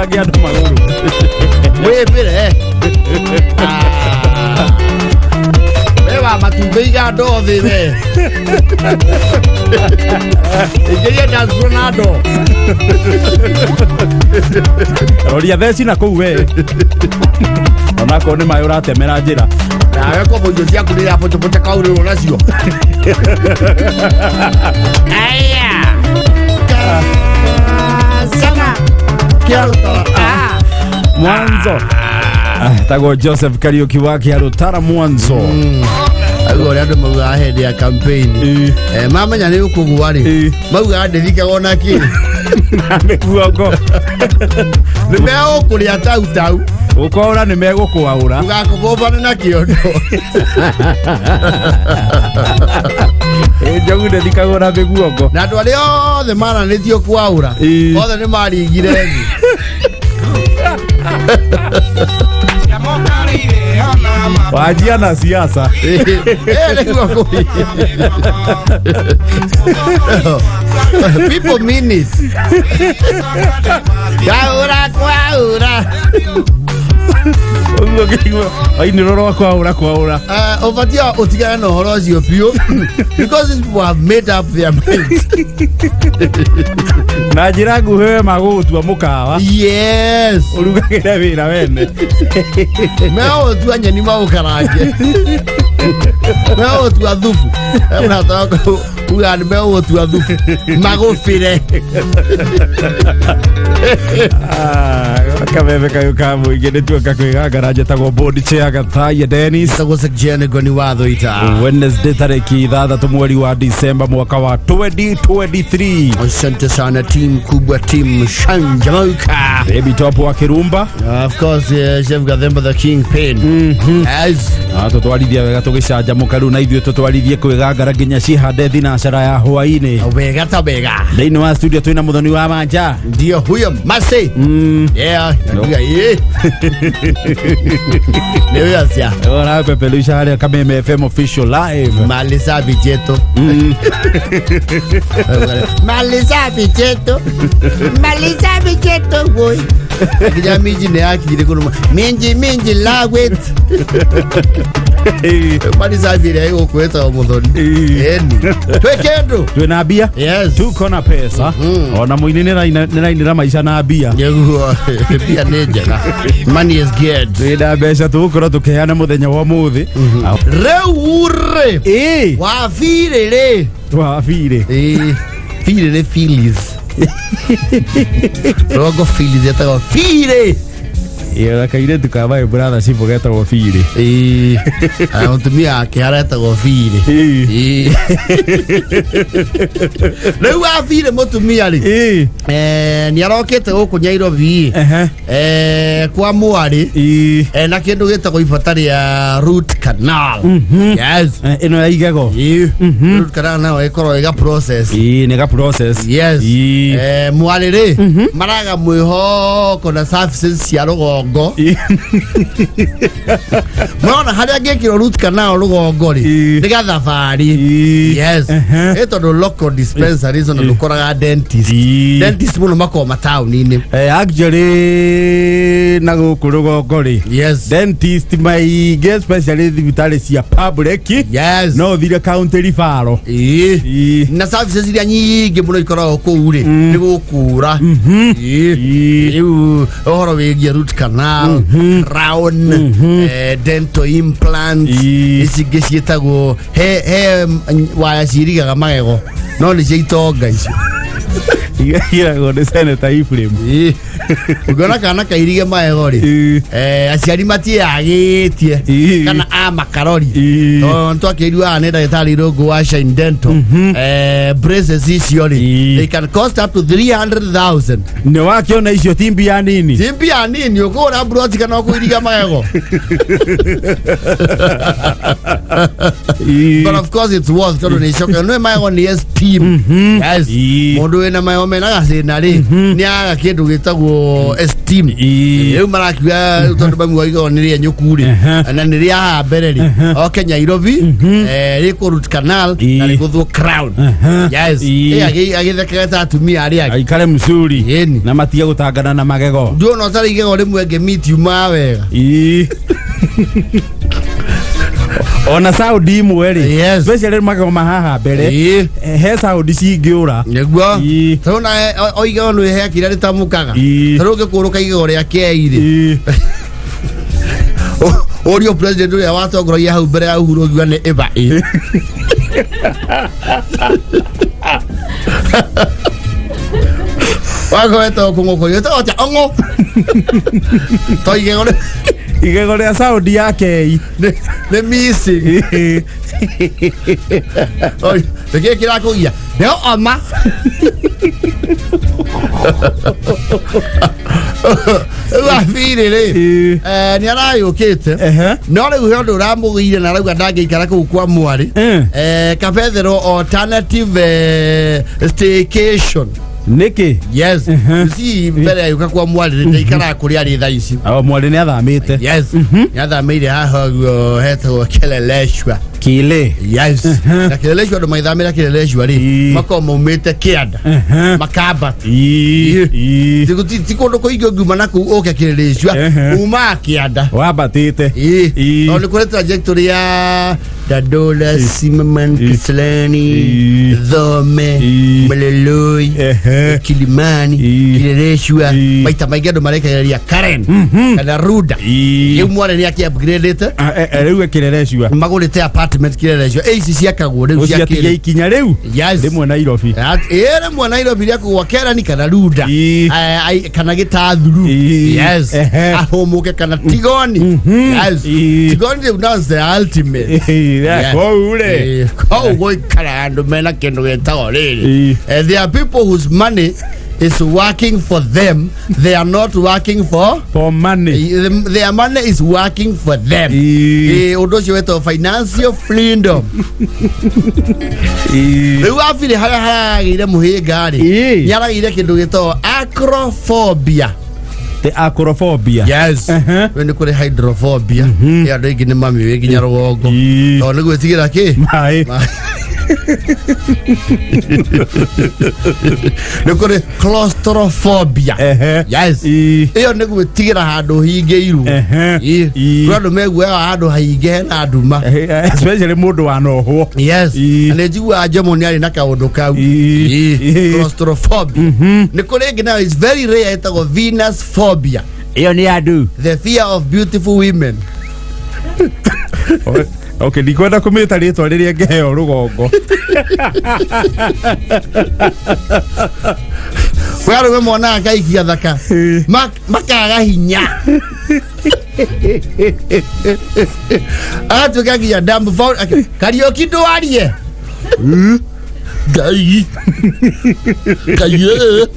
Utinange andu maguru. Webire. Beba matubeiga dothi we. Ejeya das Ronaldo. Roria theci na kuu we. Ona ko ni mayo ratemera njira. Na weko bojo cia kulira pochopocha kauru nacio. Aya. Sana. Mwanzo. Tago Joseph Kariuki wake Arutara Mwanzo. Agora ando mauga hede ya campaign. Mama nyane ukugwari. Mauga ndirika wona ki. Meguoko. Nimeo kuria tau. Ukora nimegukwaura. Ugakubobana na kiondo. Jogu ndikagora meguoko. Na andu ari othe maranitio kwaura. Othe ni maringire thi. Wajia na siasa. People mean it. Kwaura. Ai ni roro kwaura. Ovatia otigana no horo cio pio because these people have made up their minds. Na njira nguhe magutua mukawa. Yes. Urugagira wira wene. Meo tu anyani maukaranje. Meo tu adhufu. Una tako ugani meo tu adhufu. Magofire. Kameme kayo kamu igene tu Kwigangara jetagwo board chair Gathai Dennis Tago sekjene goni watho ita. Wednesday tariki 3 mwezi wa Disemba mwaka wa 2023. Asante sana team kubwa team Shanjamauka. Baby top wa Kirumba. Of course Chef Gathemba the King Pain. As tutwarithia wega tugicanjamuka riu na ithuĩ tutwarithie Kwigangara nginya cihande thinashara ya hwaini. Wega ta wega. Thĩinĩ wa studio twina muthoni wa manja. Ndio huyo Mase. Yeah. Leo yasia. Ora pepelusha hali Kameme FM official live. Malisa bicheto. Malisa bicheto boy. Akija miji ne akije kuno. Minji lagwet. Malisa vile hiyo kweta muthoni. Eni. Twekendo. Twina bia. Yes. Tuko na pesa. Ona muini nirainira maisha na bia. Yeguo bia nejega. Money is good. Twina mbeca tukoro tukiheana muthenya wa muthi. Reure. Wafire le. Wafire. Fire Phillies. Rogo Phillies yatago fire. Era kaire tukavae brother sipo getagwo fire. Mutumia ake aretagwo fire. Riu afire mutumia ri. Ni arokete guku Nairobi. Kwa mwari. Na kindu gitagwo ibatari ya root canal. Yes. Ino ya igego. Root canal na ikoro iga process. Ni ga process. Yes. Mwari ri maraga mwiho kona services cia rugongo. Mwana haria ngekiro root canal rugongo ri niga thabari. Yes. Eto do local dispensaries on dukoraga dentist muno makoma town-ini. Actually na guku rugongo ri. Yes. Dentist my get specialist vitale cia public. Yes. No thire county rifaro. Na services iria nyingi muno ikoragwo kuu ri ni gukura. Ohoro wigie root canal, crown, dental implants, ici cietagwo he waya cirigaga magego no ni ciitonga icio. Ira gode senator iframe. Ugona kana kairige magego ri. Aciari matiagitie kana makarori. No ntwakirwa ne ndagĩtarĩ rogo wa Shine Dental. Braces icio ri. They can cost up to 300,000. Ni wakiona icio timbia nini. Timbia nini ukora broti kana kuiriga magego. But of course it's worth to ni shoka no magego ni esteem. Yes. Mundu mundu ena mayome na gasina ri ni aga kindu gitagwo esteem eu marakiwa tondu bamu igo ni ri nyukuri na ni ri aha mbere ri o Kenya Nairobi ri ku root canal na ri guthu crown yes agitheka ta atumia ari agi aikare mzuri na matia gutangana na magego ndio no tari igego rimwe nge meet yuma wega ona Saudi mweri yes special magego mahaha mbere he Saudi cingiura niguo tona oiga no he akira ritamukaga taruke kuruka igego ria keire Orio president ria watongoria hau mbere ya Uhuru ogiwa ni eva wago eto kungoko yeto ota ongo to igego ria Saudi yake ne missing oi peke kira kuia no ama wa fire le ni ara yokete no le uhondo ramugire na rauga ndange ikara ku kwa mwari kafethero alternative staycation Niki yes si mbere yuka kwa mwari ndikara kuri ari thaici mwari ni athamite yes ni athamire haha heto keleleshwa kile yes na keleleshwa ndo maithamira keleleshwa ri makoma umite kianda makaba tiko ndo koigo nguma na ku oke keleleshwa uma kianda wabatite on ko trajectory ya Dadola Simaman Kislani Dhome Maleloi Kilimani Kileleshwa maita maigado mareka ya Karen kana Ruda yeu mwana ni yaki upgrade reu Kileleshwa magolete apartment Kileleshwa ACC yakagwo reu ciakire ya ikinya reu rimwe Nairobi rimwe Nairobi ya kuwakera ni kana Ruda kana gitathuru yes ahomuke kana Tigoni yes Tigoni is the ultimate ule go karando mena kendo getago riri there are people whose money is working for them. They are not working for money. Their money is working for them. Odoshi weto financial freedom. Lewa fili hala ile muhigari. Yala ile kindu gito acrophobia. The acrophobia. Yes. When you call it hydrophobia. Ya do igine mami we ginya rogo. To nego tigira ki. Mai. No call it claustrophobia. Yes. Iyo nego tigira hado higeiru. Kwado megwe hado haige na aduma. Especially modo anoho. Yes. Alejiwa ajamoni ali naka odokau. Claustrophobia. Nikole igina is very rare itago Venus phobia. Iyo ni adu. The fear of beautiful women. Okay, ndikwenda kumita ritwa riria ngeheo rugongo. Wari we mwana akaikia thaka. Makaga hinya. Atuka kia dambu faul. Karaoke ndo arie. Gai. Kaye.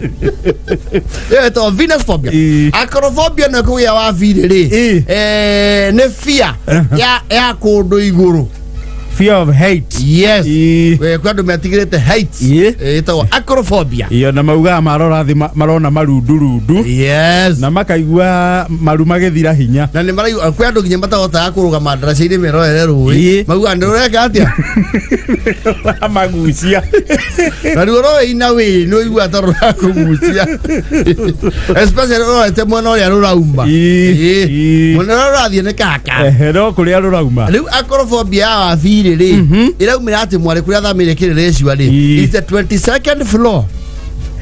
Eto Venus phobia. Acrophobia na kuya wa vile ne fear ya kodo iguru. Fear of hate. Yes. We kwado metigirete hate. Eto acrophobia. Iyo na mauga marora thi marona marundu. Yes. Na makaigua maru magethira hinya. Na ni marayu kwado ginya matahota kuruga madrasa ine meroere ruwi. Mauga ndoreka atia. Magucia. Na ruro ina we no igua tarora kugucia. Especially no ete mwana ya rurauma. Mwana rathie ne kaka. No kuria rurauma. Riu acrophobia wa riri iraumira ati mwari kuria thamire Kileleshwa ri it's the 22nd floor.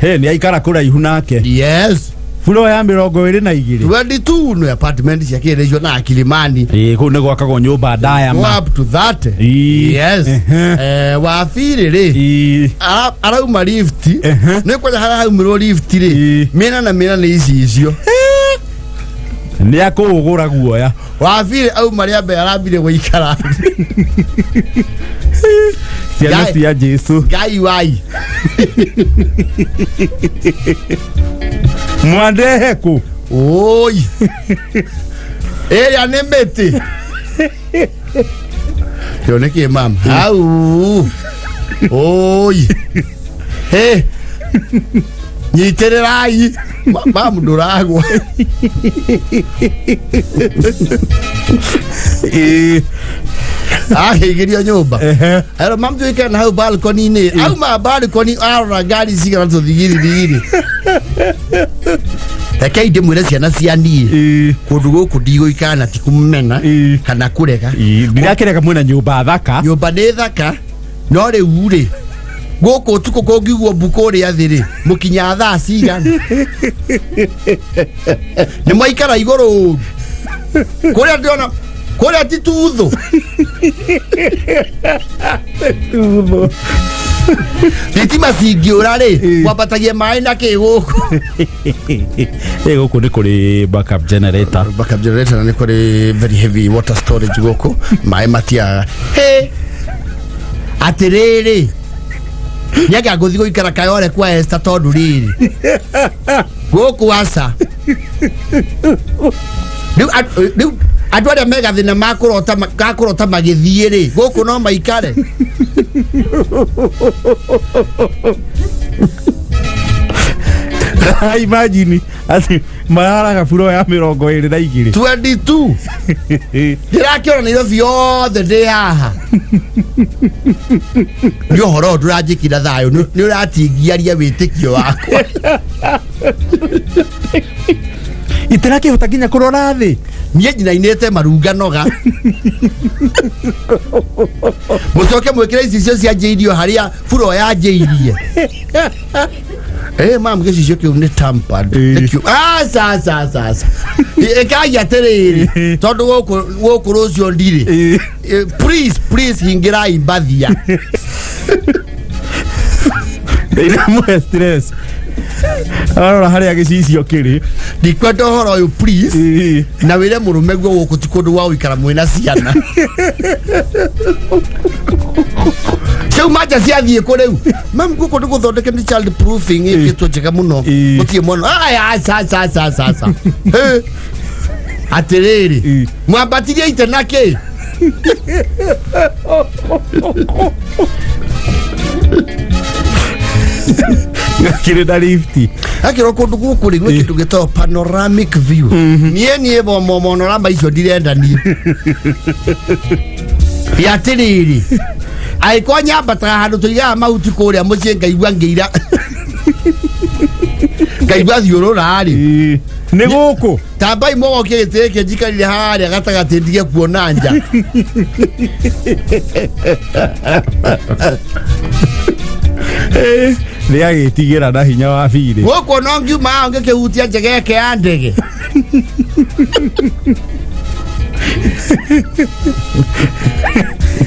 He ni aikara kura ihu nake. Yes. Floor ya 22 22 no apartment ya Kileleshwa na Kilimani. Ku ne gwakagwo nyumba ndaya ma up to that. Yes. Wa riri arauma lift ne kwa haraumiro lift ri mina ni icio ni akugura guoya wa fire au maria be arabire guikara ciana cia Jesu gai wai mwandeheku oi ya nemete yoneke mam au oi he nyitererai mamu nduragwa ahigirio nyumba ero mamu tuike na hau balcony ni au ma balcony ara gari sigara tuthigiri Eke inde mwire ciana ciani kundu guku ndigo ikana ti kumena kana kurega ndirakirega mwena nyumba thaka ni thaka no riu ri guku tuko kongiguo mbuko ri athiri mukinya thaa cigana ni mwaikara iguru kuria ndiona kuria ti tuthu thitima cingiura ri kwambatagia mai na kiguku guku ni kuri backup generator na ni kuri very heavy water storage guku mai matia atiriri nyaga guthi guikara Kayole kwa Esther tondu riri guku asa riu andu aria mega thina makurota magithie ri guku no maikare imagine ati mararaga furo ya 22 22 ndirakiona Nairobi yothe ndi haha ni horo ndurajikira thayo ni uratingiaria witikio wakwa itirakihota nginya kurora thi nie njinainete marunganoga mucoke mwikire icio cianjiirio haria furo yanjiirie mam gicicio kiu ni tampered sa ekagia atiriri tondu guku rucio ndiri please hingirai mbathia ina mwe stress arora haria gicicio kiri ndikwenda horo uyu please na wire murume gwo guku ti kundu wa uikara mwena ciana Seu maja ciathie ku riu mam guku ndi guthondeke ni child proofing ikitwo njega muno mutie mono sa atiriri mwambatirie ite naki ngakire da lifti akiro kundu guku ri gwe kindu gito panoramic view nie panorama icio ndirenda ni yatiriri aiko nyambataga handu tuigaga mahuti kuria mucii ngaigua ngiira ngaigua thiurura ri ni guku tambai mogokie giteke njikarire haria gatagati ndige kuona nja ni agitigira na hinya wa biri guku no ngiuma ngikihutia njegeke ya ndege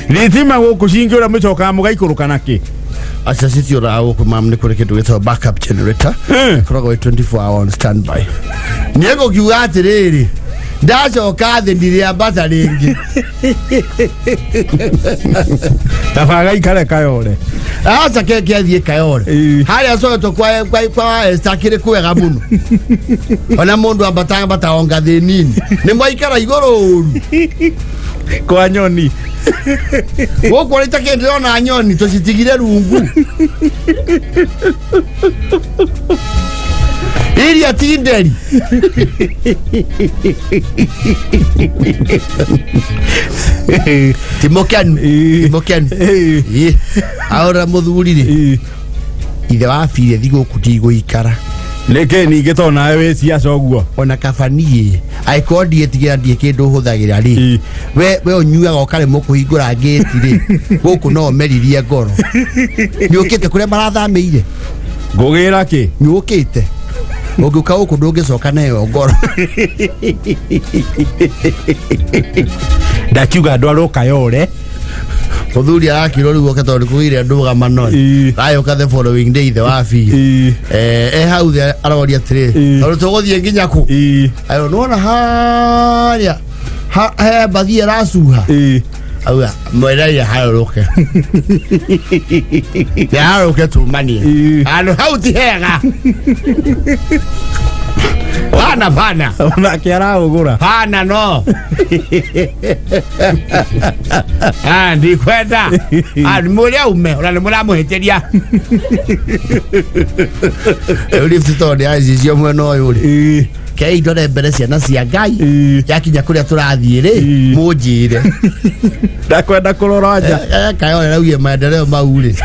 Ritima guku cingiura mucoka mugaikuruka naki asasiti ora guku mam ni kuri kindu gitwa backup generator korogo 24 hour on standby niego kiuga atiriri ndacoka thi ndire ambata ringi tabaga ikare Kayole asa keke athie Kayole haria soto kwa Esther kwega muno ona mundu ambata onga thi nini ni mwaikara iguru kwa nyoni guku rita kindirona nyoni tucitigire rungu iria tinderi timokanu ahora muthuri ri ithe wa bire thigo kutigo ikara leke ni getona we ciaca oguo ona kabanie aikodi etigira ndie kindu huthagira ri we onyuaga okare mukuhingura gate ri guku no meririe ngoro ni ukite kuria marathameire ngugira ki ni ukite ugiuka guku ndungicoka nayo ngoro ndakiuga ndwarwo Kayole muthuri arakirwo riu oke tondu kuire nduga manoni ayo ka the following day the wafi hau the aroria tire tondu tuguthie nginya ku ayo nona haria bathie rasuha auga mweraia haruke ya haruke tumani ano hau ti hega Bana. Ona kiara ugura. Bana no. Ndi kwenda. Muria ume, ona mura muheteria. Uri fitone azizio mweno yuri. Kei ndore mbere ciana cia Ngai yakinya kuria turathie ri munjire ndakwenda kurora nja kayo raugie maendeleo mau ri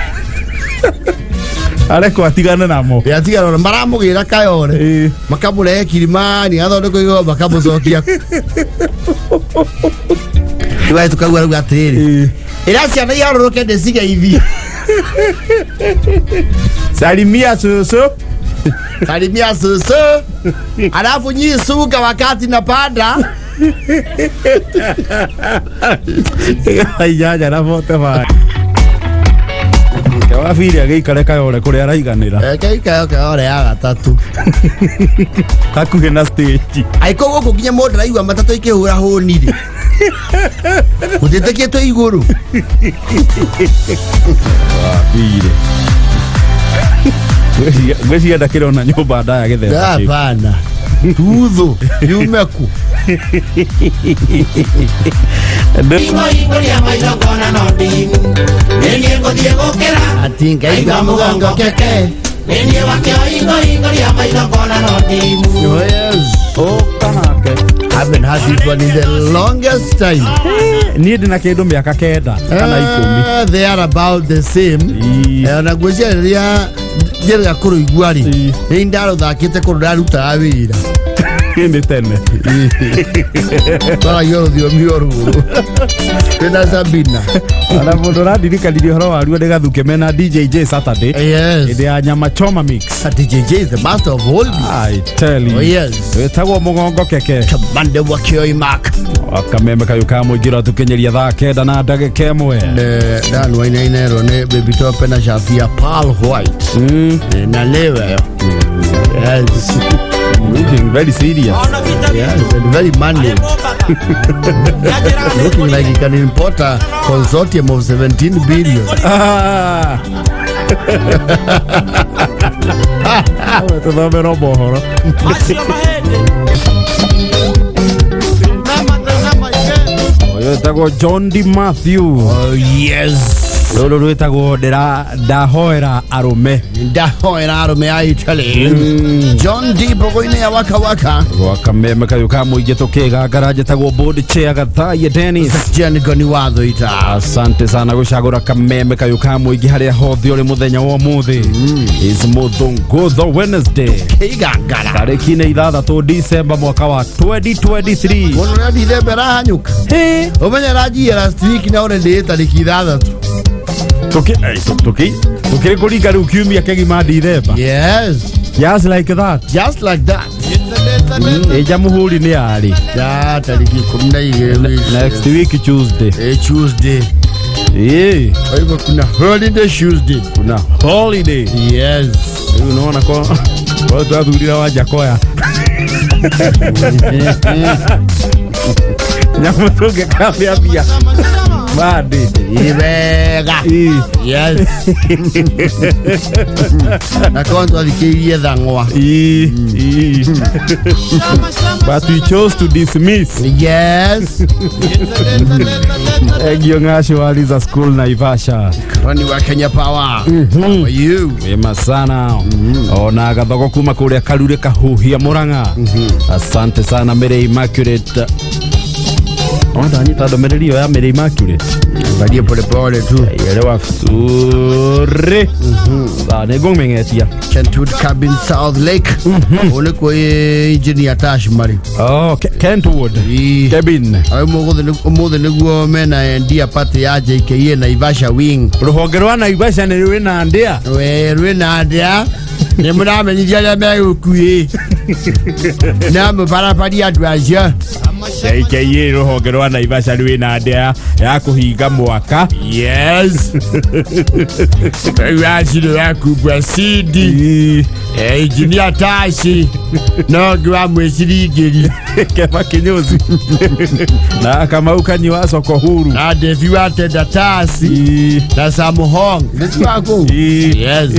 areko atigane namo yatigana maramugira kayore makamure kirimani athondeko igo makamucokia iwa tukagwa rauga atiri ira ciana yaroroke ndeciga ithi salimia susu alafu nyisuka wakati napanda aiyaja na vote vai kawa firia geikare kayore kuri araiganira kayore ya gatatu hakuhe na stage aiko goko kinya mundu raigwa matatu ikihura honire utete to iguru fire Gwesi yada kile ona nyumba ndaya githera. Hapana. Tuzo yumeku. Atinga iga mugongo keke. Oh, kanake. I've been had this one in the longest time. Need na kedo miaka kenda kana 10. They are about the same. Na gwecia jerga kuru igwari. Indaro thakite kuru daruta awira. Kende tene. Para yo dio mioru. Tena Sabina. Ana mondora dirika dirio horo waru de gathuke mena DJ Saturday. Yes. Ide ya nyama choma mix. DJ is the master of all. I tell you. Oh yes. Etagwo mugongo keke. Kabande wakio imak. Akameme kayuka mugira tukenyeria thaa kenda na ndagika imwe. Dan waina inero ne baby top na shati ya pearl white. Na lewe. Yes. Looking very serious. Yes, and very manly. Looking like he can import a consortium of 17 billion. Oyo John D. Matthew. Oh yes. Lolo rwetagwo ndahoera arume aitale John D. Bogoine ya waka wakameme kayuka muige tukigangara njitagwo board chair Gathaia Dennis Jani goni watho ita. Asante sana gucagura kameme kayuka muige haria hothe uri muthenya wa muthi is Muthungutho Wednesday Kwigangara tariki ni 6 December mwaka wa 2023 wono na December rahanyuka umenya raji last week na ore tariki 6 Tukiri kuringa riu kiumia kegima December. Yes. Just like that. Eja muhuri ni ari. Ya tariki 12 next week Tuesday. Tuesday. Aibu kuna holiday Tuesday. Kuna holiday. Yes. Unaona kwa watu wathurira wajakoya. Nyamutunge kafia pia. Madi ibega yes na konto alikirie dhangwa but we chose to dismiss. Yes. Egyo ngashi waliza school Naivasha Rani wa Kenya Power. For you wema sana ona agathogo kuma kuria Karure Kahuhia Murang'a. Asante sana Mary Immaculate. Onda anyita domererio ya Mary Immaculate. Valie pole pole tu. Yelewa fure. Nego mengetia. Kentwood Cabin South Lake. Ole ko engineer Tash Mari. Oh, Kentwood Cabin. Ay mo niguo mena ndia pate ya JKA Naivasha wing. Ruhonge rwa Naivasha ni rwina ndia. We rwina ndia. Ni muramenyithia ria megukui. Na mubarabari adwaja. JKA ruhonge rwa Naivasha rwina ndia ya kuhinga mwaka. Yes. Ayashiro ya kubwa CD. Engineer Tashi. No gwa mwesirigiri. Kefa kinyozi. Na kama ukanyiwa soko huru. Na Devi watenda Tasi. Na Samuhong. Nisi wako. Yes.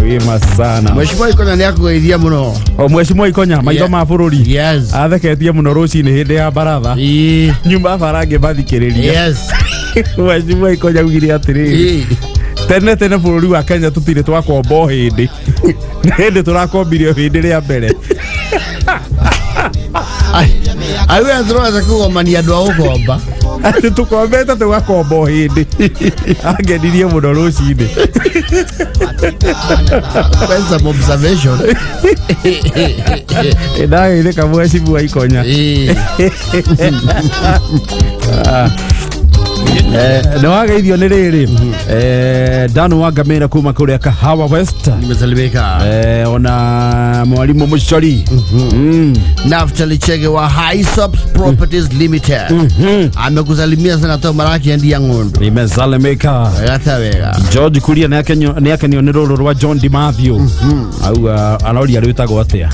Wima sana. Mheshimiwa Ikonya ni akugeithia muno. Mheshimiwa Ikonya maitho ma bururi. Yes. Atheketie muno rucini hindi ya baratha. Nyuma barange bathikiriria. Yes. Mheshimiwa Ikonya ugire atiri. Tene bururi wa Kenya tutire twakombo hindi. Hindi turakombirio hindi ria mbere. Awe azroza kugomania andu a gũkomba. Ati tukombete tugakombo hindi. Angenirie muno rucini. That's some observation. Ndageithĩka Mheshimiwa Ikonya. No ageithio nĩ rĩrĩ Dano wa Ngamĩra kuma kũrĩa Kahawa West. Nimesalimika. Ona mwalimu Muchori. Naftali Chege wa Hisops Properties Limited. Amekusalimia sana to maraki endi ya ng'ondo. Nimesalimika. Gata wega. George Kuria nĩ akenio nĩ rũrũ rwa John Dimathio. Au anoria rwĩtagwo atĩa?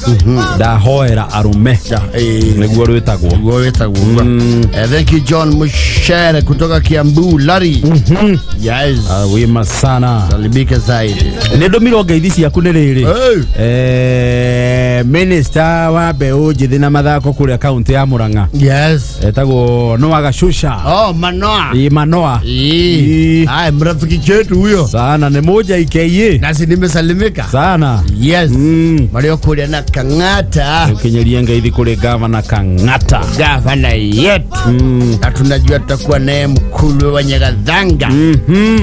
Ndahoera arume. Nĩguo rwĩtagwo. Thank you John Mushere kutoka Kiambu Lari. Yes. Wima sana. Salimika zaidi. Nĩ ndũmirwo ngeithi ciaku nĩ rĩrĩ. Minister wa mbeũ njĩthĩ na mathako kũrĩa kaunti ya Murang'a. Yes. Etagwo Noah Gashusha. Manoa. Manoa. Ai mrafiki chetu huyo. Sana ni moja ikeye. Nasi nimesalimika. Sana. Yes. Mario kule na Kang'ata. Ukinyeria ngeithi kule gavana Kang'ata. Gavana yetu. Na tunajua tutakuwa naye mkulu wa Nyagathanga.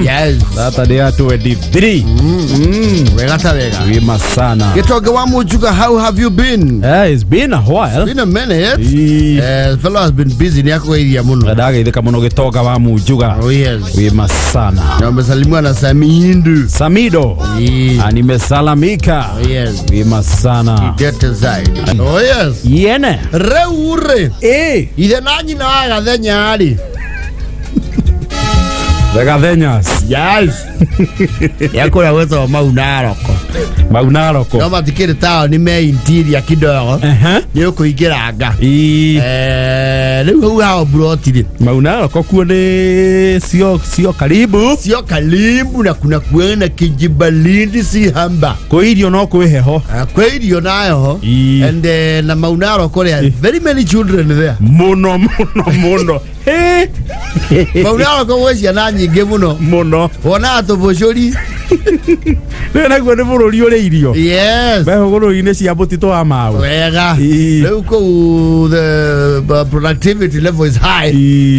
Yes. Saturday ya 23. Wegata wega. Wima sana. Gitoge wa Mujuga, how have you been? It's been a while. Been a minute. Fellow has been busy. Ni yako hili ya muno. Ndageithĩka muno Gitoga wa Mujuga. Oh yes. Wima sana. Na umesalimiwa na Samido. Nimesalamika. Oh yes. Wima sana. Idete zaidi. Oh yes. Yene. Reure. Ithe nanyi na Wagathenya ali. Wagathenyas. Yes. Yako ya wezo wa Maunaroko. Kama tikiri tao ni me interior kidogo. Ni kuingiranga. Leo huu hao brotiri. Maunaroko kuo ni sio karibu. Sio karibu na kuna kuena Kijibalindi si hamba. Kwa hiyo no kweheho. Kwa hiyo nayo. And na Maunaroko there are very many children there. Muno. Maunaroko wezi ananyinge muno. Wona atoboshori. Nena gwo nĩ bũrũri ũrĩ irio. Yes. Beho bũrũri-inĩ cia mũtitũ wa Mau. Wega. Rĩu kũu the productivity level is high.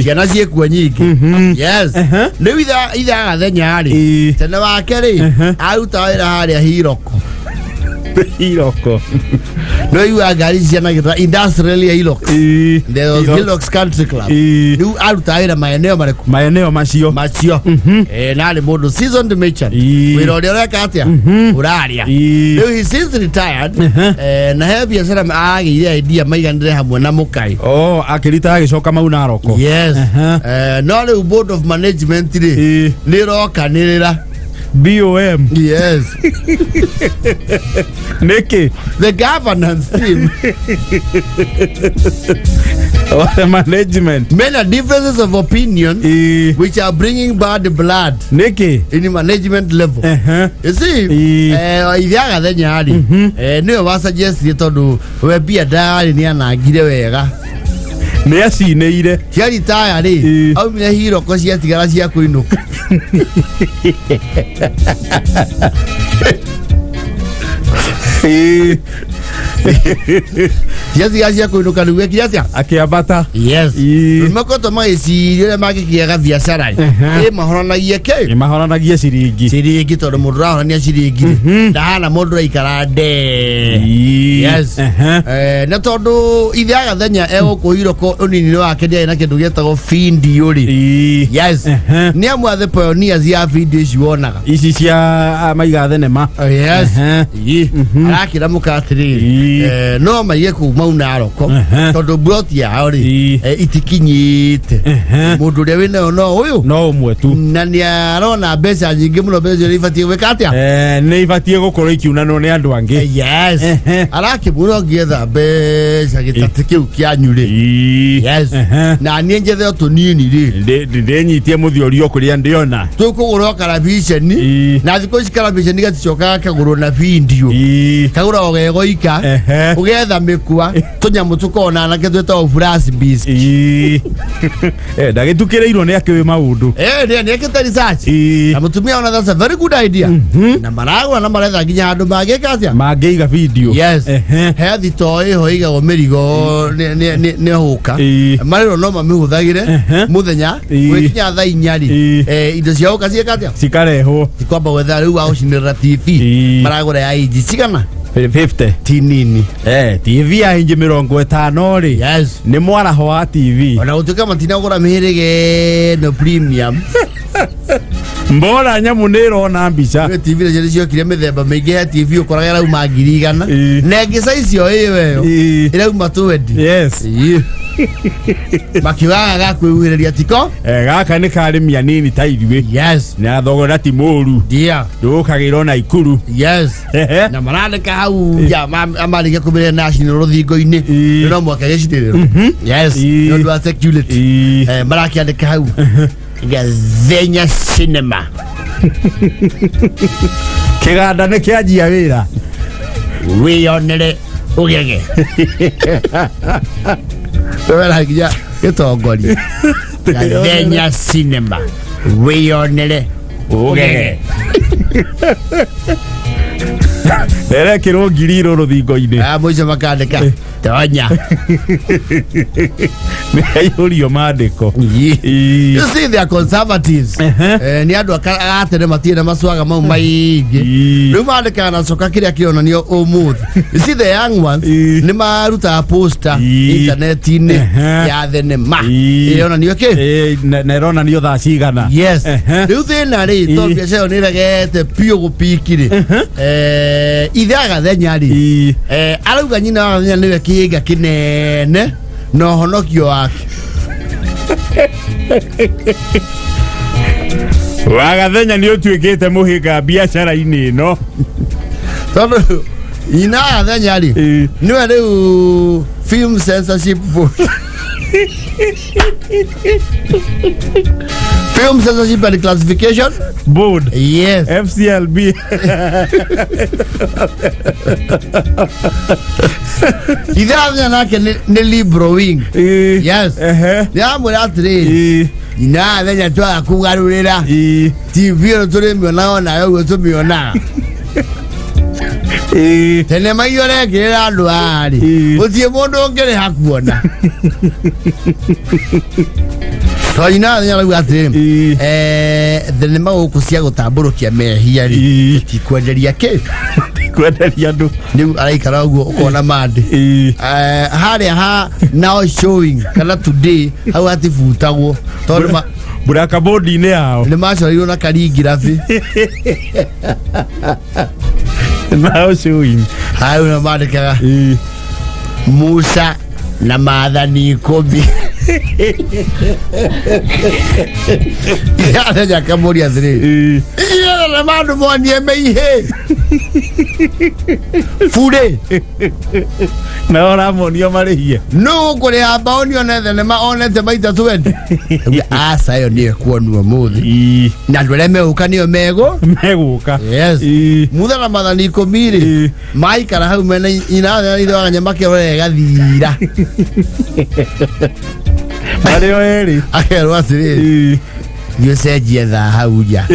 Ciana ciĩkuo nyingĩ. Yes. Rĩu ithe Agathenya rĩ. Tene wake rĩ. Aruta wĩra harĩa Hiroko. No you are gari ciana gĩta industrial Hilux. There was Hilux Country Club. Rĩu aruta wĩra maeneo macio. Na nĩ mũndũ seasoned merchant. Wĩra ũrĩa ũreka atĩa? Ũraria. Rĩu he since retired. Na he biacara agĩire idea maiganire hamwe na mũkai. Akĩrita agĩcoka Maunaroko. Yes. No rĩu board of management rĩ nĩ rokanĩrĩra. BOM. Yes. Nikki. The governance team. The management. Many differences of opinion which are bringing bad blood. Nikki. In the management level. You see, ithe Agathenya ari niwe wa suggest tondu we bia ndari ni anangire wega. Nĩ acinĩire. Cia retire rĩ. Aumire Hiroko ciatigara cia kũinũka. Yazi ya kuinuka ndugu yake yazi akiambata. Yes. Makoto magĩciria magĩkĩaga biacara mahoranagia ke mahoranagia ciringi tondu mũndũ rahorania ciringi ndahana mũndũ aikara nde. Yes. Na tondu ithe Agathenya egũkũ Hiroko ũnini wake ndiarĩ na kĩndũ gĩtagwo video rĩ. Yes. Nĩ amwe a the pioneers ya video ici wonaga ici cia maiga thenema. Yes. Arakĩra mũkatirĩ no maige kuma unaroko tondu broti yao ri itikinyite mundu uria wina no uyu no umwe tu na ni arona mbeca nyingi muno mbeca ri ibatie gwika atia ni ibatie gukorwo ikiunanwo ni andu angi yes arakimuno ngietha mbeca gitati kiu kianyu ri yes na nie njethe tunini ri ndinyitie muthiorio kuria ndiona tukugura karabiceni na thiko ikarabiceni gaticoka kaguru na video kagura ogegoika ugetha mikwa tunyamu tukona na ketweta flash beast ndagitukireirwo ni akiwi maundu ni ekete research na mutumia ona that's a very good idea na maragwa na maretha nginya andu magikatia mangiiga video yes he thito iho igagwo mirigo ni huka mariro no mamihuthagire muthenya gwikinya thaa 4 indo cia huka ciekatia cikarehwo tikwamba wetha riu wa ucinira TV maragura ya inji cigana 50 tinini TV ya inji 50 ri yes ni mwaraho wa TV ona utuka matina gura mihirige no premium mbora nyamu nirona mbica TV ria cio kire mithemba mingi ya TV ukoraga rau mangirigana na ngi size yo iwe ira uma 20 yes makiwaga gakwĩwĩrĩria tiko gaka nĩ karĩmia nini ta ithuĩ yes na thogora ti mũru ndia ndũkagĩrwo na ikuru yes na marandĩka hau ya amarĩkia kũmĩrĩa national rũthingo-inĩ no mwaka gĩcinĩrĩro yes nĩ ũndũ wa security marakĩandĩka hau Gathenya Cinema kĩganda nĩ kĩanjia wĩra wĩyonere ũgege wera nginya gĩtongoria Gathenya Cinema wĩyonere ũgege erekĩrwo ngiri rũthingo-inĩ mũico makandĩka tonya nĩ aihũrio mandĩko you see they are conservatives ni andu agatene matirĩ na macwaga mau maingĩ rĩu mandĩkaga na coka kĩrĩa kĩonanio ũmũthĩ you see the young ones nĩ marutaga poster internet-inĩ ya thenema ĩronanio kĩ na ĩronanio thaa cigana yes rĩu thĩna rĩ tondũ biacara ĩyo nĩ ĩregete piũ gũpiki rĩ ithe Agathenya rĩ arauga nyina wa Gathenya nĩwe kĩhĩnga kĩnene na ũhonokio wake wa Gathenya nĩ ũtuĩkĩte mũhĩnga biacara-inĩ ĩno tondũ nyina wa Gathenya rĩ nĩwe rĩu film censorship board Film Censorship and Classification Board. Yes. FCLB. Idhaa nake ni liberal wing. Yes. Ya muratri. Ina thenya twa kugarurira. TV ro turi miona na yo tumiona. Tene mayore kira andu ari. Utie mundu ngere hakuona. Toina nya rau atiri thene magukucia gutamburukia mehia ri tikwenderia ke kwenderia andu ni araikara uguo ukona mandi haria ha now showing kana today how atifutagwo tondu buraka bodi ne yao ni macorirwo na karingirafi now showing hayo na mandikaga Musa na Maathani Kombi ya thenya kamuria thiri ya na mandu monie meihe fure na ora monio marihie no kuri amba onio na thene ma onete maita twende asa yo nie kuonwo muthi na ndwele meuka niyo meguka yes mutha na Maathani Kombi mai kara hau mena ina ndo aganyama kirore gathira Mario eri akerwa atiri yucenjie tha hau ja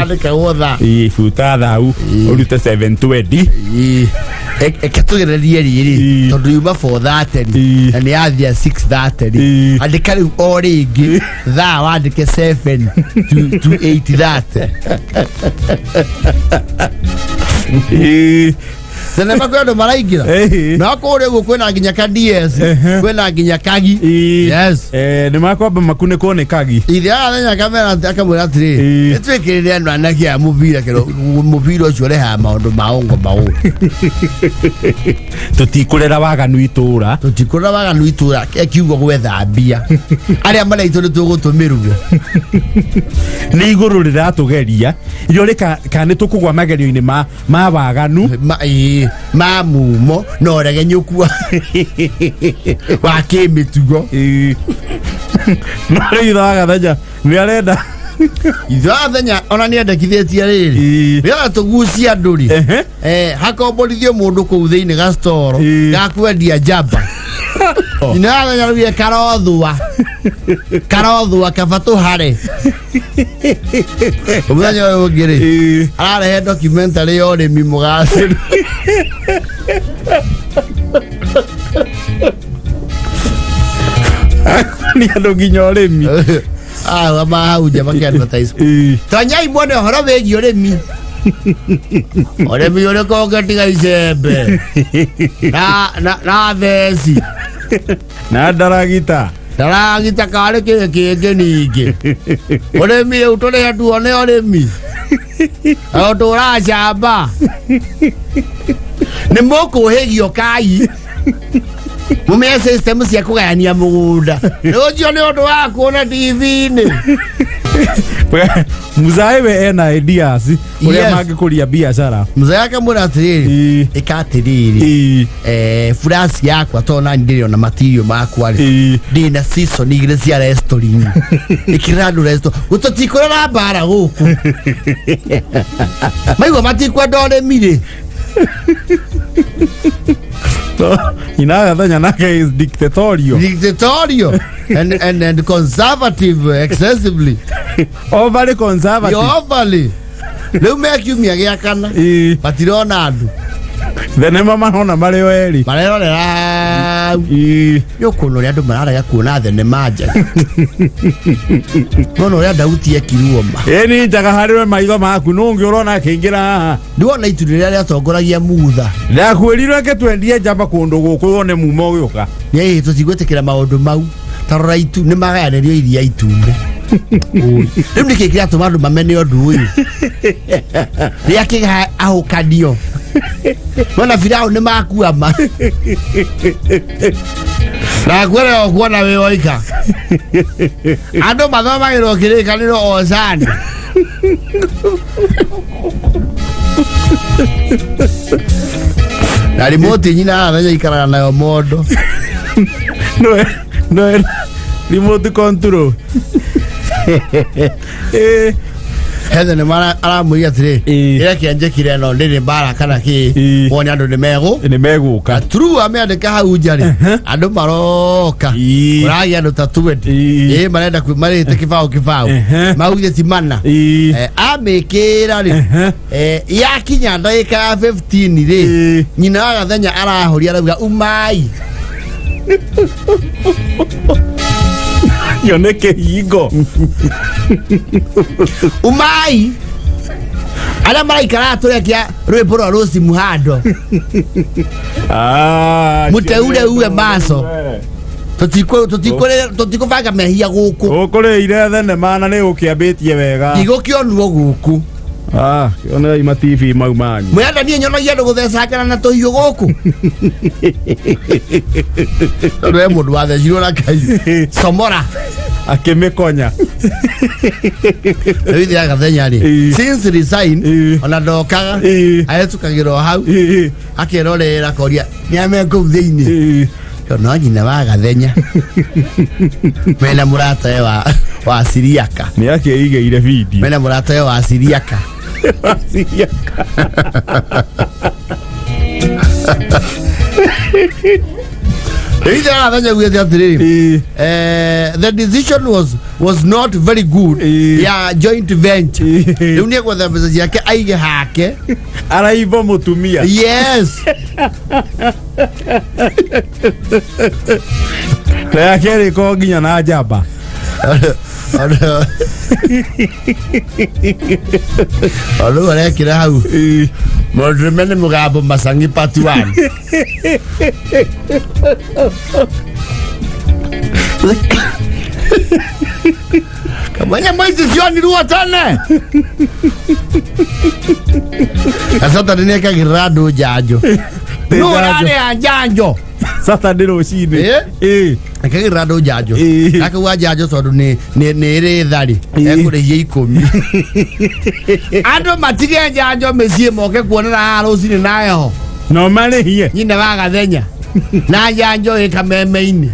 andika wotha futa thau urute 720 ekatugererie riri tondu yuma 430 na ni athia 630 andika riu o ringi tha wandike 7 to 830 Thenema kwa ndo maraingira. Na kore kwena nginya ka DS, kwena nginya kagi. Yes. Ni makwamba makune kone kagi. Ithe athenya kamera akamwira atiri. Etwekirire andu anaki a mubira kero mubira ucio reha maundu maongo mau. Tutikurera waganu itura. Tutikurera waganu itura kiugo gwethambia. Aria maraito nitugutumirwo. Ni iguru riratugeria. Iyo reka kane tukugwa magerio-ini ma waganu. Ma mumo no rege nyukua. Wa kimitugo. No iraga daja. Ni arenda. Ithenya ona ni endekithĩtie rĩrĩ rĩra tũgucia ndũri hakomborithio mũndũ kũu thĩinĩ ga store gakwendia jamba inathenya rũgie karothua kaba tũhare mũthenya ũyũ ũngĩ rĩ ararehe documentary ya ũrĩmi mũgacĩru ni andũ nginya ũrĩmi mahauja makiadvertise tanyai mwone horo wĩgiĩ ũrĩmi ũrĩmi ũrĩkũ ũngĩtiga icembe na theci na ndaragita karĩ kĩngĩ ningĩ ũrĩmi ũyũ tũrĩhe tuone ũrĩmi tũracamba nĩ mũkũhĩgio kai mume system cia kugayania mugunda ucio ni undu wa kuona TV-ini Muzai we ena ideas uria mangikuria biashara muzai akamwira atiriri ikatiriri flash yakwa tona ndiri ona material makwa ri ndina season igire cia restoring ikiradu resto gututikorera bara guku maigwa matikwenda ũrĩmi Inaga nake is dictatorial and conservative excessively overly conservative overly leo mekiumia gĩa kana batirona andu thenema mahona mareo eri marerorera yokuno ria andu mararaga kuona thenema nja nono ria Dauti ekiruoma ni njaga harĩwe maitho maku nũngĩ ũrona akĩingĩra haha ndiwona itu rĩrĩa rĩatongoragia mutha ndakwĩrirwo ke twendie njamba kũndũ gũkũ wone muma ũgĩũka nĩ tũtigwĩtĩkĩra maũndũ mau tarora itu nĩ magayanĩrio iria itumbe rĩu nĩkĩ kĩratũma andũ mamene ũndũ ũyũ rĩrĩa kĩga ahũkanio wana Firaũ nĩ makuama na kwere okuona wĩ oika andũ mathomagĩrwo kĩrĩkanĩro ozani na remote nyina athenya ikaraga nayo mondo no remote control Hethe nĩ aramũria atĩrĩ ĩrĩa kĩanjĩkire no ndĩrĩ mbara kana kĩ wone andũ nĩ megũka true ameandĩka hau nja rĩ andũ maroka ũragĩa andũ ta 20 marenda marĩte kĩbaũ maugire ti mana amĩkĩra rĩ yakinya ndagĩka ya 15 rĩ nyina wa Gathenya arahoria arauga umai yone kĩhingo umai ala maraikara turekia rwĩmbo rwa Rose Muhando muteule uwe maso tutikubanga mehia gũkũ ũkũrĩire thenema na nĩ ũkĩambĩtie wega igũkĩonuo gũkũ yone ima TV mau manyu mwenda niĩ nyonagia andũ gũthecangana na tũhiũ gũkũ rwe mũndũ wathecirwo na kai somora akĩmĩkonya rĩu ithe Gathenya rĩ since resign ona ndokaga ahetukagĩrwo hau akĩrorera koria nĩame kũu thĩinĩ no nyina wa Gathenya mena mũrata wa Siriaka nĩ akĩigĩire video mena mũrata wa Siriaka the decision was not very good ya joint venture rĩu nĩ gwetha mbeca ciake aige hake araibo mũtumia yes na yakĩrĩko nginya na njamba Alo wale kira hau. Modremene mugabo masangi patuan. Kamanya maisi sioni ruwa tane. Asata dunia kagirado jajo. Nurane anjanjo. Sata ndiro shine. Kagirado jajo. Kaka wa jajo sodu ni ere thari. Ekure ye 10. Ando matige jajo mesie moke kuonera arosini nayo. No male hiye. Nyine waga thenya. Na janjo ekamemeini.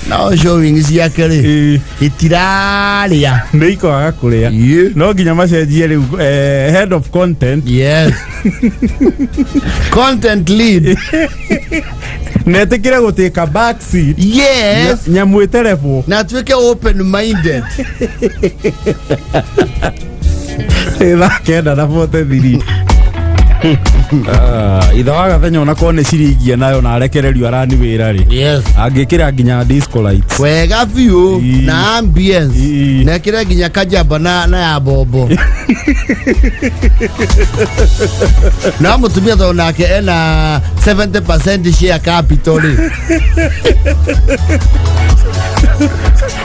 Now showing is yakere. Itiralia. Neiko agakuria. No ginya macenjie riu head of content. Yes. Content lead. Netekire guteka back seat. Yes. Nyamweterefo. Na tuweke open minded. Ela kenda na fote thiri. Itha waga thenya ona kone ciringia nayo na arekererio arani wira ri. Yes. Angikira ginya disco lights. Wega view na ambience. Na kira ginya kajaba na ya bobo. Na mutumia thona ke ena 70% share capital.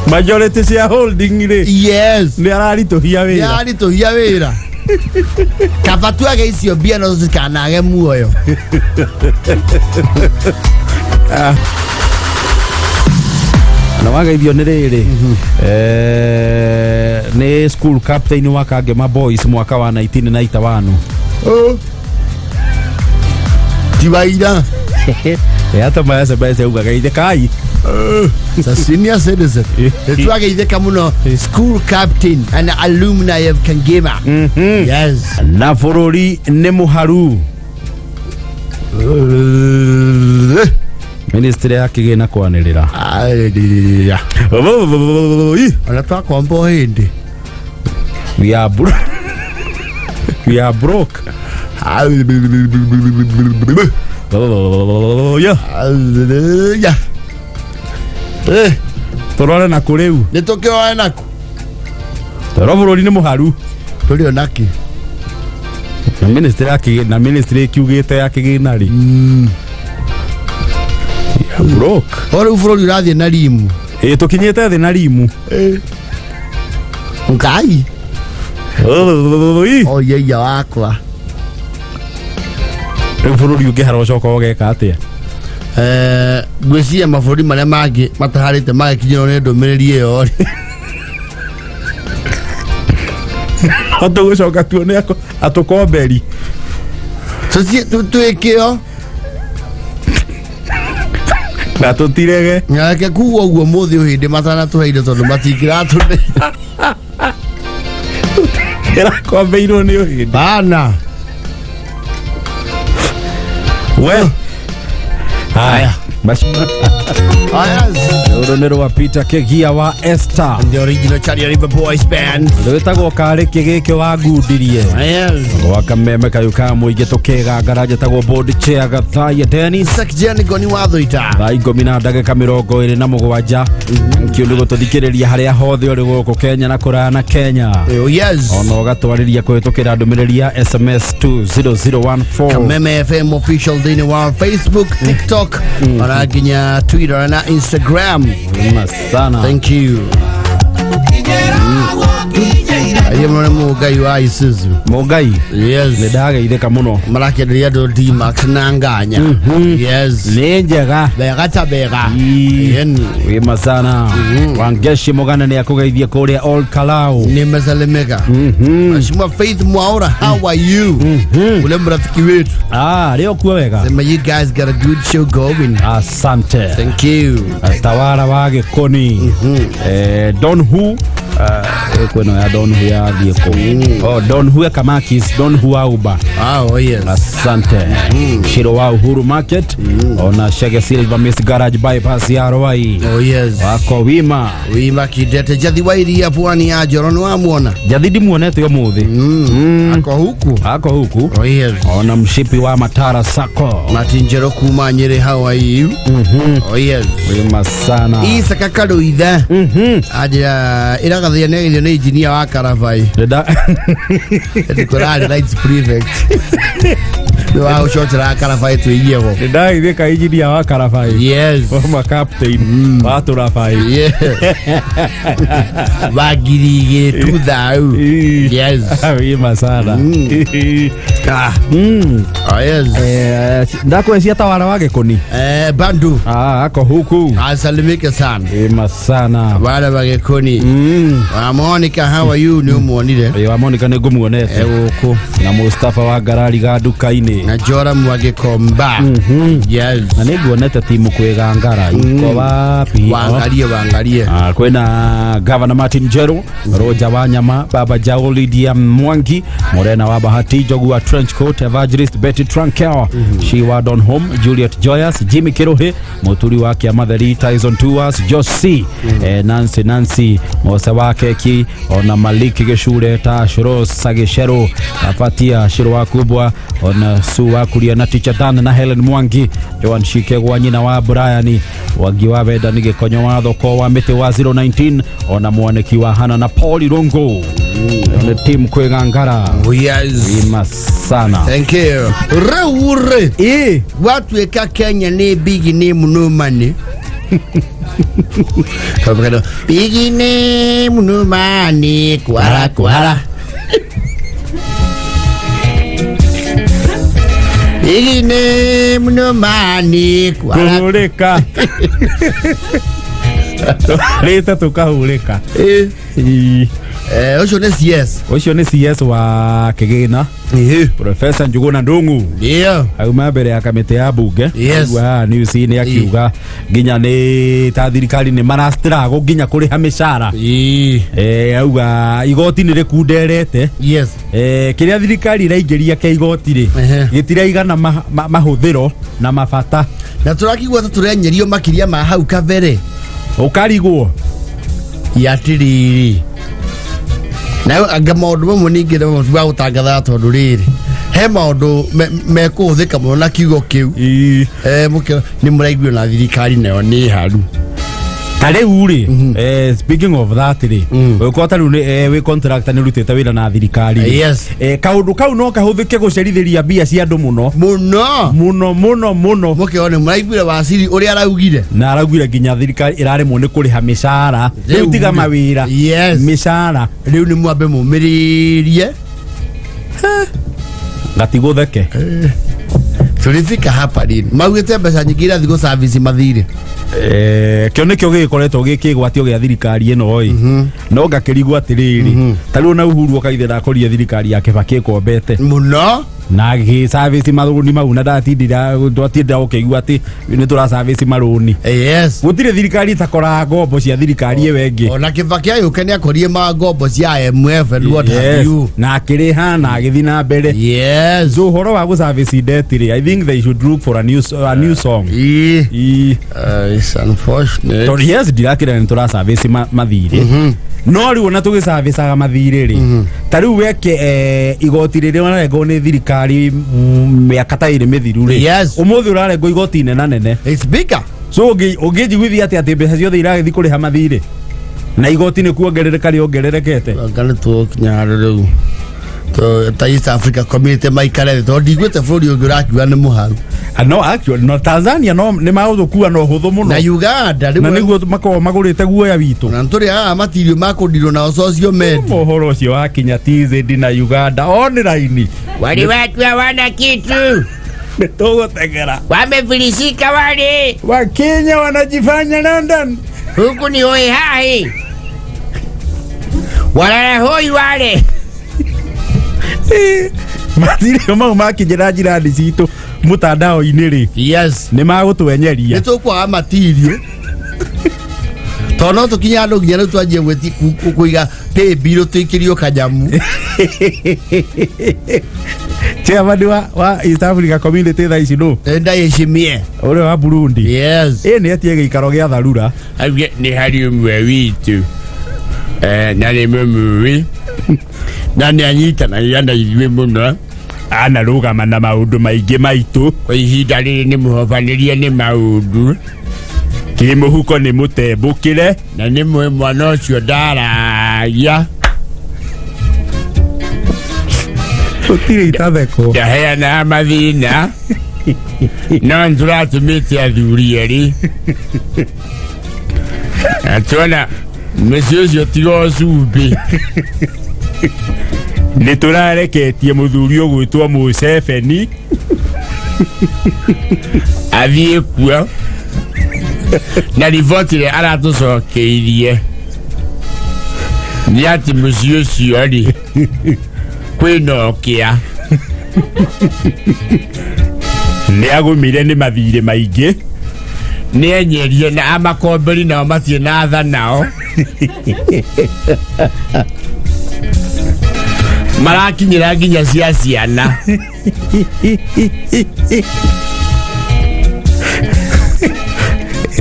Majority shareholding ri. Yes. Ni arari to hiya wira. Ni arari to hiya wira. Kafatua ge icio bia no zikanage muoyo. Na wageithio nĩ rĩrĩ nĩ school captain wa Kangema Boys mwaka wa 1991. Tiwaira. Hata maese bese uga gaithe kai. Sa senior citizen. Tuwageitheka muno school captain and alumni of Kangema. Yes. Na bũrũri nĩ mũharu. Ministry ya kigina kwanirira. Ona twakombo hindi. We are broke. We are broke. Yeah. Torore na kureu. Nitokyo naku. Toro bũrũri nĩ mũharu. Turi onaki. Na ministry ya kigina kiugite ya kigina ri. Broke. Ore bũrũri urathie na rimu. Tukinyete thĩ na rimu. Ngai. Oyeya wakwa. Bũrũri ũngĩhara ũcoka ũgeka atĩa? Gwĩciria mabũrũri marĩa mangĩ mataharĩte magakinyĩrwo nĩ ndũmĩrĩri ĩyo. Tũgũcoka tuone atũkomberi. Twĩkĩo. Na tũtirege. Nyake kuwa ũguo mũthĩ ũhĩndĩ matanatũheire tondũ matingĩratũne. Ĩrakombeirwo nĩ ũhĩndĩ. Bana. We. Haya. Uru nĩ rwa Peter Kegia wa Esther. The original Charlie River Boys Band. Rwĩtagwo karĩ kĩgĩkĩ wangundirie. Wakameme kayuka mũingĩ tũkĩgangara njĩtagwo board chair Gathai Dennis. Sakjani goni wathoita. Thaa 10:27 kĩũndũ gũtũthikĩrĩria harĩa hothe ũrĩ gũkũ Kenya na kũraya na Kenya. Oh yes. Ona ũgatwarĩria kũhĩtũkĩra ndũmĩrĩri ya SMS 20014. Kameme FM official thĩinĩ wa Facebook, TikTok, ona nginya Twitter na Instagram. Sana. Thank you. Aye mwana Mugai wa Isuzu. Mugai. Yes. Nĩndageithĩka mũno. Marakenderia do D-Max na nganya. Yes. Nĩ njega. Bega ta bega. Wĩma sana. Wangeshi Mogana nĩ akũgeithia kũrĩa Old Kalau. Nimesalimika. Mheshimiwa Faith Mwaura, how are you? Ule mrafiki wetu. Leo kuwa wega. Sema you guys got a good show going. Asante. Thank you. Tawara wa Gĩkoni. Don Who kweno ya Don Who ya ndirathie ko Don Hueka Makis Don Huauba oh yes asante Shiro wa Uhuru Market ona Shege Silva Miss Garage bypass ya Rwai oh yes wako wima kidete jathi wairia pwani ya Njoro ni wamuona jathi ndimuonete yo muthi ako huku oh yes ona mshipi wa Matara Sako Matinjero kuma Nyeri Hawaii oh yes wima sana Isa kakado itha aja iragathia negithio ni engineer wa Karavai ndikorali rights prefect Wow, short ra Karavai tuigiego ndai thika engineer wa Karavai yes former captain wa Turafai yeah bagirige tudau yes wima sana oh yes ndako esia tawara wake koni bandu ako huku asalimike sana wima sana wale wake koni Monica how are you ni umuonire wa Monica ni ngumuonete uko na Mustafa wa Garari ga dukaini na Jora mwage komba yes na niguonete timu Kwigangara iko wapi waangalie kwena Governor Martin Jero Roja Wanyama Baba Jao Lydia Mwangi Morena wa Bahati Jogu wa Trenchcoat Evangelist Betty Trankel Shiwa Don Home Juliet Joyas Jimmy Kirohe Moturi wake Matheri Tyson Tours Josie Nancy Mosa wake ki ona Maliki Geshure ta Shiro Sageshero Kafatia Shiro wakubwa ona Suwa kulia na Teacher Dan na Helen Mwangi Joan Shike wanyina wa Brian wagi wa Beda nige konyo wa thoko wa mete wa 019 ona mwaneki wa Hana na Paul Rongo na team Kwigangara yes wima sana thank you Raure watu eka Kenya ni big name no money big name no money kwara big name no money kwara leta tukahurika Ocio ni CS wa Kigina Professor Njuguna Ndungu auma mbere ya kamite ya bunge wa news ni akiuga ginya ni ta thirikari ni marastrago ginya kuriha mishara auga igoti ni rikunderete kiria thirikari iraingiria ke igoti ri gitiraigana mahuthiro na mabata na turakigwa turenyerio makiria ma hau kavere ukarigwo yatiriri na anga maundu mamwe ningire wa gutangatha tondu riri he maundu mekuthika muno na kiugo kiu mukira ni muraigwe na thirikari nayo ni haru tare uri speaking of that ri ukota ru we contractor ni rutete wira na thirikari kaundu kau no kahuthike gucerithiria bia cia andu muno mukione muraigwire wasiri uri araugire na araugire ginya thirikari iraremwo ni kuriha mishara riu tiga mawira mishara riu ni mwambe mumiririe gatigutheke tulifika hapa lini mawite mbeca nyingi ira thigo service mathire kio nikio gikoretwo gikigwatio gia thirikari eno oi no ngakirigwa atiriri tariu na Uhuru okaithe ndakorire thirikari yake bakikombete muno na gi service maruni mau na ndatindira twatindira ukigwa ati ni tura service maruni gutire thirikari takora ngombo cia thirikari ewengi ona Kibaki ayuke ni akorie ma ngombo cia IMF and what have you na akiriha na agithina mbere so horo wa gu service indetire I think they should look for a new song it's unfortunate to dirakira ni tura service mathire no riu na tugisavicaga mathire ri tariu weke igoti riri wanarengo ni thirikari miaka ta iri mithiru ri umuthi urarengo igoti nene it's bigger so ungijiguithia ati mbeca ciothe iragithi kuriha mathire na igoti ni kuongerereka riongererekete ngane tu kinyaro riu to East Africa community maikare to ndigwete buri ungirakiwa ni muharu no actually no Tanzania no ni mauthukuwa no huthu muno na Uganda na niguo makoo magurite guoya witu na nturi matirio makundirwo na social media mohoro ucio wa Kenya TZ na Uganda online wali watu hawana kitu nitugutengera wamefilisika wale wa Kenya wanajifanya London huku ni hoi hai wala hoi wale matirio mau makinyira njirani citu mutandao-ini ri ni magutwenyeria nitukwa matirio tono tukinya ndo nginya twanjie gweti kuiga pay bill tuikirio kanyamu chairman wa East Africa Community tha ici no enda yeshimie ore wa Burundi yes ni atiege ikaro gia tharura ni hari umwe witu na ni mumui na ni anyita na yanda ithuĩ mũno anarugama na maundu maingi maitu kwa ihinda rĩrĩ nĩ mũhobanirie nĩ maundu kimuhuko nĩ mũtembũkire na nĩ mwana ũcio ndaragia gũtirĩ itatheko ndaheana mathĩna no nĩtũratũmĩte athuri erĩ tuona mũciĩ ũcio tiga ũcumbĩ nĩ tũrareketie mũthuri ũgwĩtwo Museveni athiĩ kuo na riboti ĩrĩa aratũcokeirie nĩ atĩ mũciĩ ũcio rĩ kwĩna ũkĩa nĩ agũmire nĩ mathirĩ maingĩ nĩ enyerie na amakomberi nao matirĩ na tha nao marakinyĩra nginya cia ciana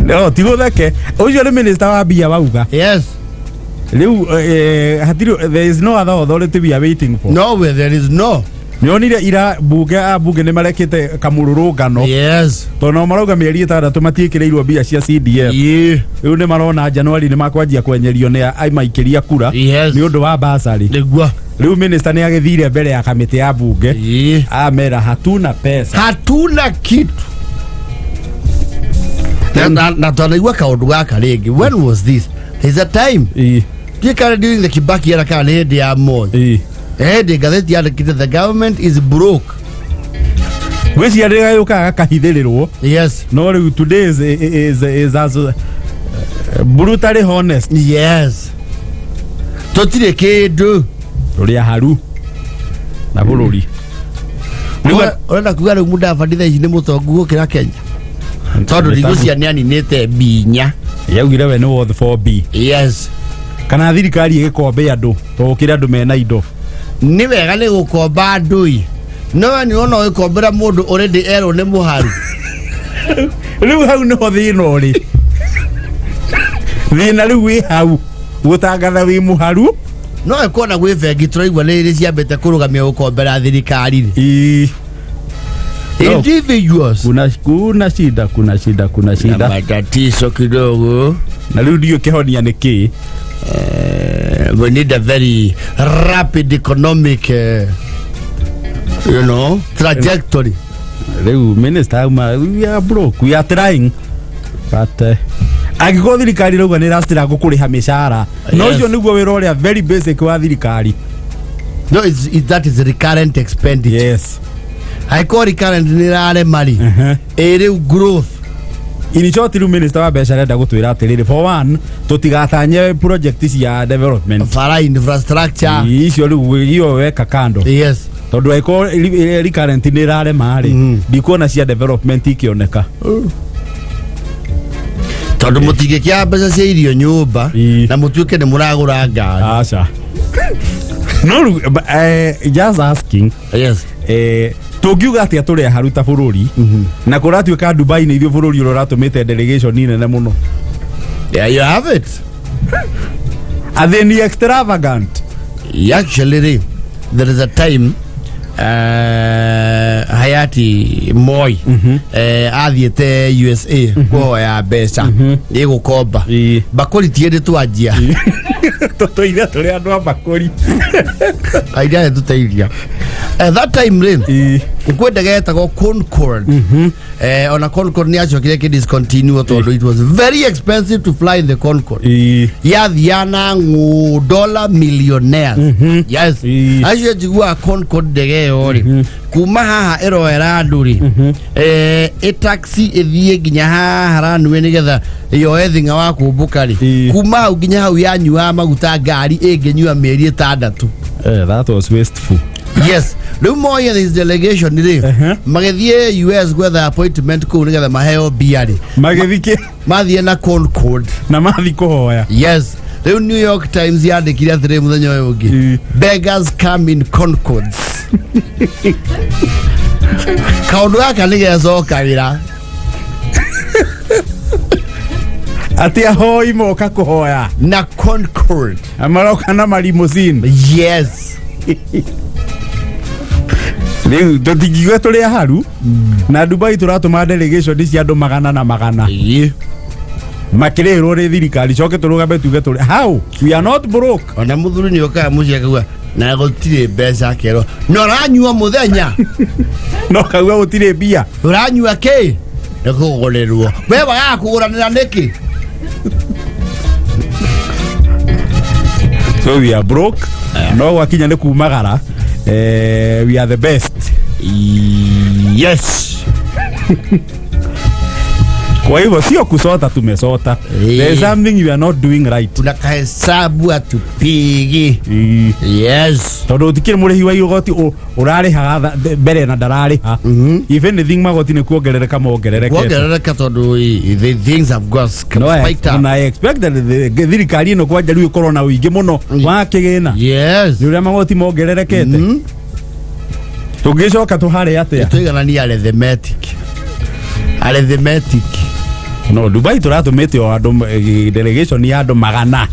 no ti gũtheke ũcio nĩ minister wa mbia wauga yes rĩu there is no other authority we are waiting for no where there is no nĩonire ira bunge nĩ marekete kamũrũrũngano yes tondũ marauga mĩeri 6 matiĩkĩrĩirwo mbia cia CDF rĩu nĩ marona January nĩ makwanjia kwenyerio nĩ aimaikĩria kura nĩ ũndũ wa basari nĩguo rĩu minister nĩ agĩthire mbere ya kamĩtĩ ya bunge amera hatuna pesa hatuna kitu na tunaigua kaundu gaka rĩngĩ when was this there's a time tikara during the Kibaki era kana hĩndĩ ya Moi the gazette yandĩkĩte the government is broke gwĩcia rĩrĩa gĩũkaga kahithĩrĩrwo yes no rĩu today is as brutally honest yes tũtirĩ kĩndũ ũrĩa haru na bũrũri ũrenda kuga rĩu mũndũ abanditha ici nĩ mũtongu gũkĩra Kenya tondũ thikũ cia nĩ aninĩte binya yaugire we nĩ worth 4B yes kana thirikari ĩgĩkombe andũ tũkĩra andũ mena indo nĩ wega nĩ gũkomba andũ no nĩ ona ũgĩkombera mũndũ already erwo nĩ mũharu rĩu hau nĩho thĩna ũrĩ thĩna rĩu wĩ hau gũtangatha wĩ mũharu no ĩkona gwĩ bengi tũraigua nĩ ciambĩte kũrũgamia gũkombera thirikari individuals kuna shida matatizo kidogo na rĩu ndio kĩhonia nĩ kĩ we need a very rapid economic trajectory rĩu minister we are broke we are trying but angĩkorwo thirikari rauga nĩ ĩracitĩra gũkũrĩha mĩcara no ũcio nĩguo wĩra ũrĩa very basic wa thirikari no that is recurrent expenditure yes haiko recurrent nĩ raremari rĩu growth in short rĩu minister wa mbeca arenda gũtwĩra atĩrĩrĩ for one tũtigatanye project cia development fara infrastructure icio rĩu iyo weka kando yes tondũ haiko recurrent nĩ rarema rĩ ndikuona cia development ikĩoneka tondũ mũtingĩkĩa mbeca cia irio nyũmba na mũtuĩke nĩ mũragũra ngari aca no just asking yes tũngiuga atĩa tũrĩa haruta bũrũri na kũratuĩka Dubai nĩ ithuĩ bũrũri ũrĩa ũratũmĩte delegation nene mũno there you have it are they extravagant actually there is a time hayati Moi athiĩte USA kuoya mbeca ĩgũkomba bakũri tiende twanjia tũtũire tũrĩ andũ a bakũri aidia tũteithia that time rĩ kwenda getagwo Concord ona Concord nĩ acokire kĩ discontinue tondũ it was very expensive to fly in the Concord yathiana $1 millionaires yes acio njigua Concord ndege yo rĩ kuma haha ĩroera andũ rĩ taxi ĩthiĩ nginya haha ranwe nĩgetha yoe thing'a wa kũmbũka rĩ kuma hau nginya hau yanyua maguta ngari ĩngĩnyua mĩeri 6 that was wasteful Yes. No more in this delegation today. Magethie US gwetha appointment ku nigetha maheo biari. Magethike mathie na Concord na mathi kuhoya. Yes. The New York Times yandikire athire muthenya uyu ungi. Beggars come in Concords. Kaundu gaka nigecoka wira. Ati ahoi moka kuhoya na Concord. Amaroka na limousine. Yes. Leo ndotigigwe tuli haru na Dubai turatuma delegation cia andu magana na magana. Makirero ri thirikari coke turugambe tuge tuli how we are not broke. Ona muthuri ni oka mucia kagua na gutire mbeca kero no ranyua muthenya no kagua gutire bia uranyua ki nikugurerwo we waga kuguranira niki. So we are broke. No wakinya ni kumagara. We are the best. Yes. Kwa hivyo sio kusota tumesota. There is something you are not doing right. Tunakahesabu atupigi. Yes. Todo utikire murehi wa yogoti urare haga mbere na darare ha. If anything magoti ne kuongerereka mongerereke. Kuongerereka todo the things have got spiked up. And I expect that the thirikari no kwa jaru corona uingi muno wa kigena. Yes. Uri magoti mongererekete. Tugicoka tuhare atia. Tuiganania arithmetic. Arithmetic. No, Dubai turatumite o andu delegation ya andu magana.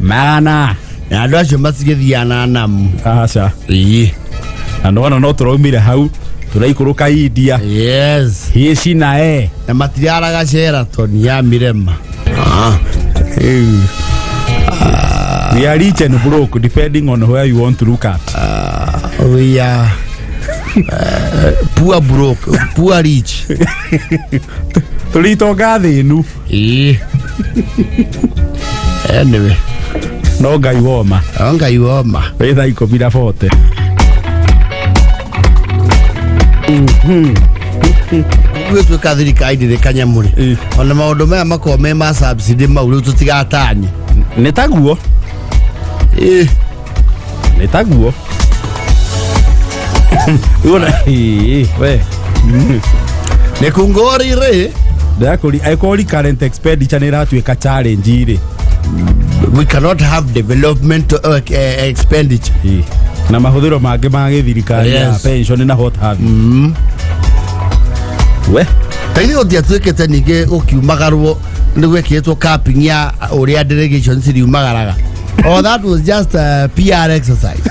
Magana. Na andu acio matigithiana namu. Acha. Wana no turaumire hau turaikuruka India. Yes. Hici na na matiriaraga Sheraton ya Mirema. We are rich and broke depending on where you want to look at. We are poor broke, poor rich. Tulitoka thinu. Anyway. No ngai woma. Ngai woma. Wetha ikomira fote. Wetu kathirikari ndire kanyamuri. Ona maundu maya makome ma subsidy mau riu tutigatanye. Netaguo. Netaguo. Una we. Nekungori re. Dakuri aikori current expenditure ni ratuika challenge ire. We cannot have development expenditure. Na mahuthiro mange mage thirikari ya pension na hot have. We taigi otia twekete ninge ukiumagarwo ndigweketwo capping ya uria delegation ciriumagaraga. Oh, that was just a PR exercise.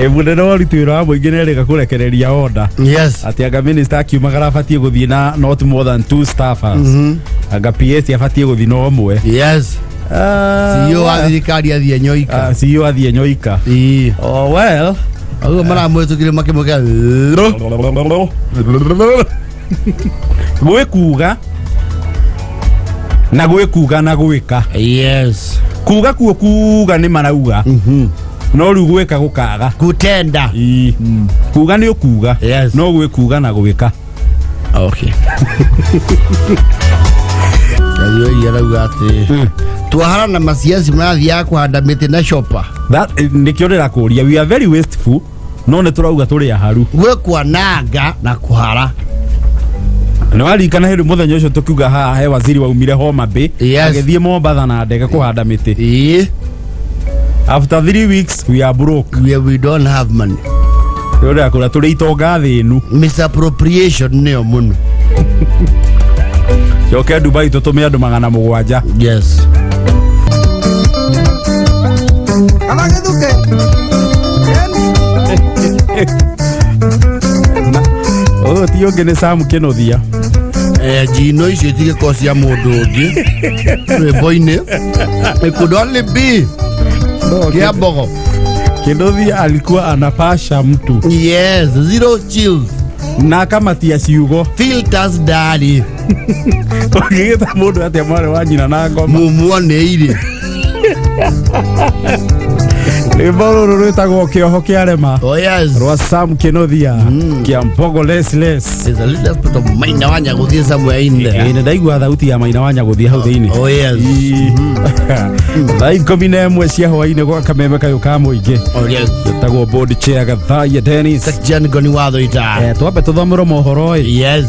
Munene wa rituiro wa muingi nerega kurekereria order. Yes. Ati anga minister akiumagara afatie guthie na not more than 2 staffers. Anga PS afatie guthie no omwe. Yes. CEO wa thirikari athie nyoika. CEO athie nyoika. Oh well. Ago mara mwetukire makimuka. Gwikuga na gwikuga na gwika. Yes. Kuga kuga ni marauga. No riu gwika gukaga kutenda. Kuga ni ukuga. Yes. No gwikuga na gwika. Okay. Kayo yarauga ati twahara na masiasi marathi ya kuhanda miti na shopa. That nikiorera kuria we are very wasteful. No ne turauga turi aharu. Gwe kwananga na kuhara. No ali kana heru muthenya ucio tukiuga ha he waziri wa umire Homa Bay agethie Mombasa na ndege kuhanda miti. After 3 weeks we are broke. We don't have money. Yora kula tuli itonga thinu. Misappropriation neo muno. Yoke Dubai tutume andu 700. Yes. Amageduke. Oh, tiyo gene Sam Kenothia. Jino icio tige kosia mundu ungi. Reboine. It could only be Kiambogo. Kenothia alikuwa anapasha mtu. Yes, zero chills. Na kama tia ciugo. Filters daddy. Ogigeta mundu atia mware wa nyina na ngoma. Mumuone ire. Rwimbo ruru rwitagwo Kĩoho kĩa Rema. Oh yes. Rwa Sam Kĩnothia kĩa Mbogo Lesles. There's a little bit of Maina wa Nyaguthie somewhere in there. Ndaigua thauti ya Maina wa Nyaguthie hau thĩinĩ. Oh yes. Thaa 11 cia hwaĩ-inĩ gwa kameme kayũ ka mũingĩ. Oh yes. Gĩtagwo board chair Gathaia Dennis. Section goni watho ita. Twambe tũthomere mohoro ĩ. Yes.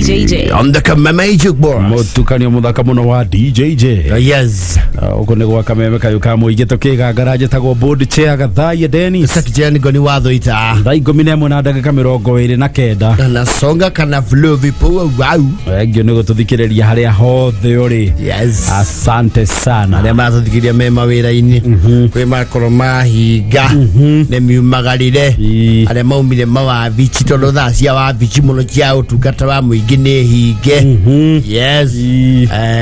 DJJ on the Kameme Jukebox. Mũtukanio mũthaka mũno wa DJJ. Yes. Uko nĩ gwa kameme kayũ ka mũingĩ tũkĩgangara njĩtagwo board chair Gathaia Dennis. Section goni watho ita. Thaa 11 na ndagĩka 29. Na songa kana flow vipo wow. Engio nĩ gũtũthikĩrĩria harĩa hothe ũrĩ. Yes. Asante sana. Arĩa matũthikĩrĩria me mawĩra-inĩ. Kwĩ makoro mahinga. Nĩ miumagarire. Arĩa maumire mawabici tondũ thaa cia wabici mũno cia ũtungata wa mũingĩ nĩ hinge. Yes.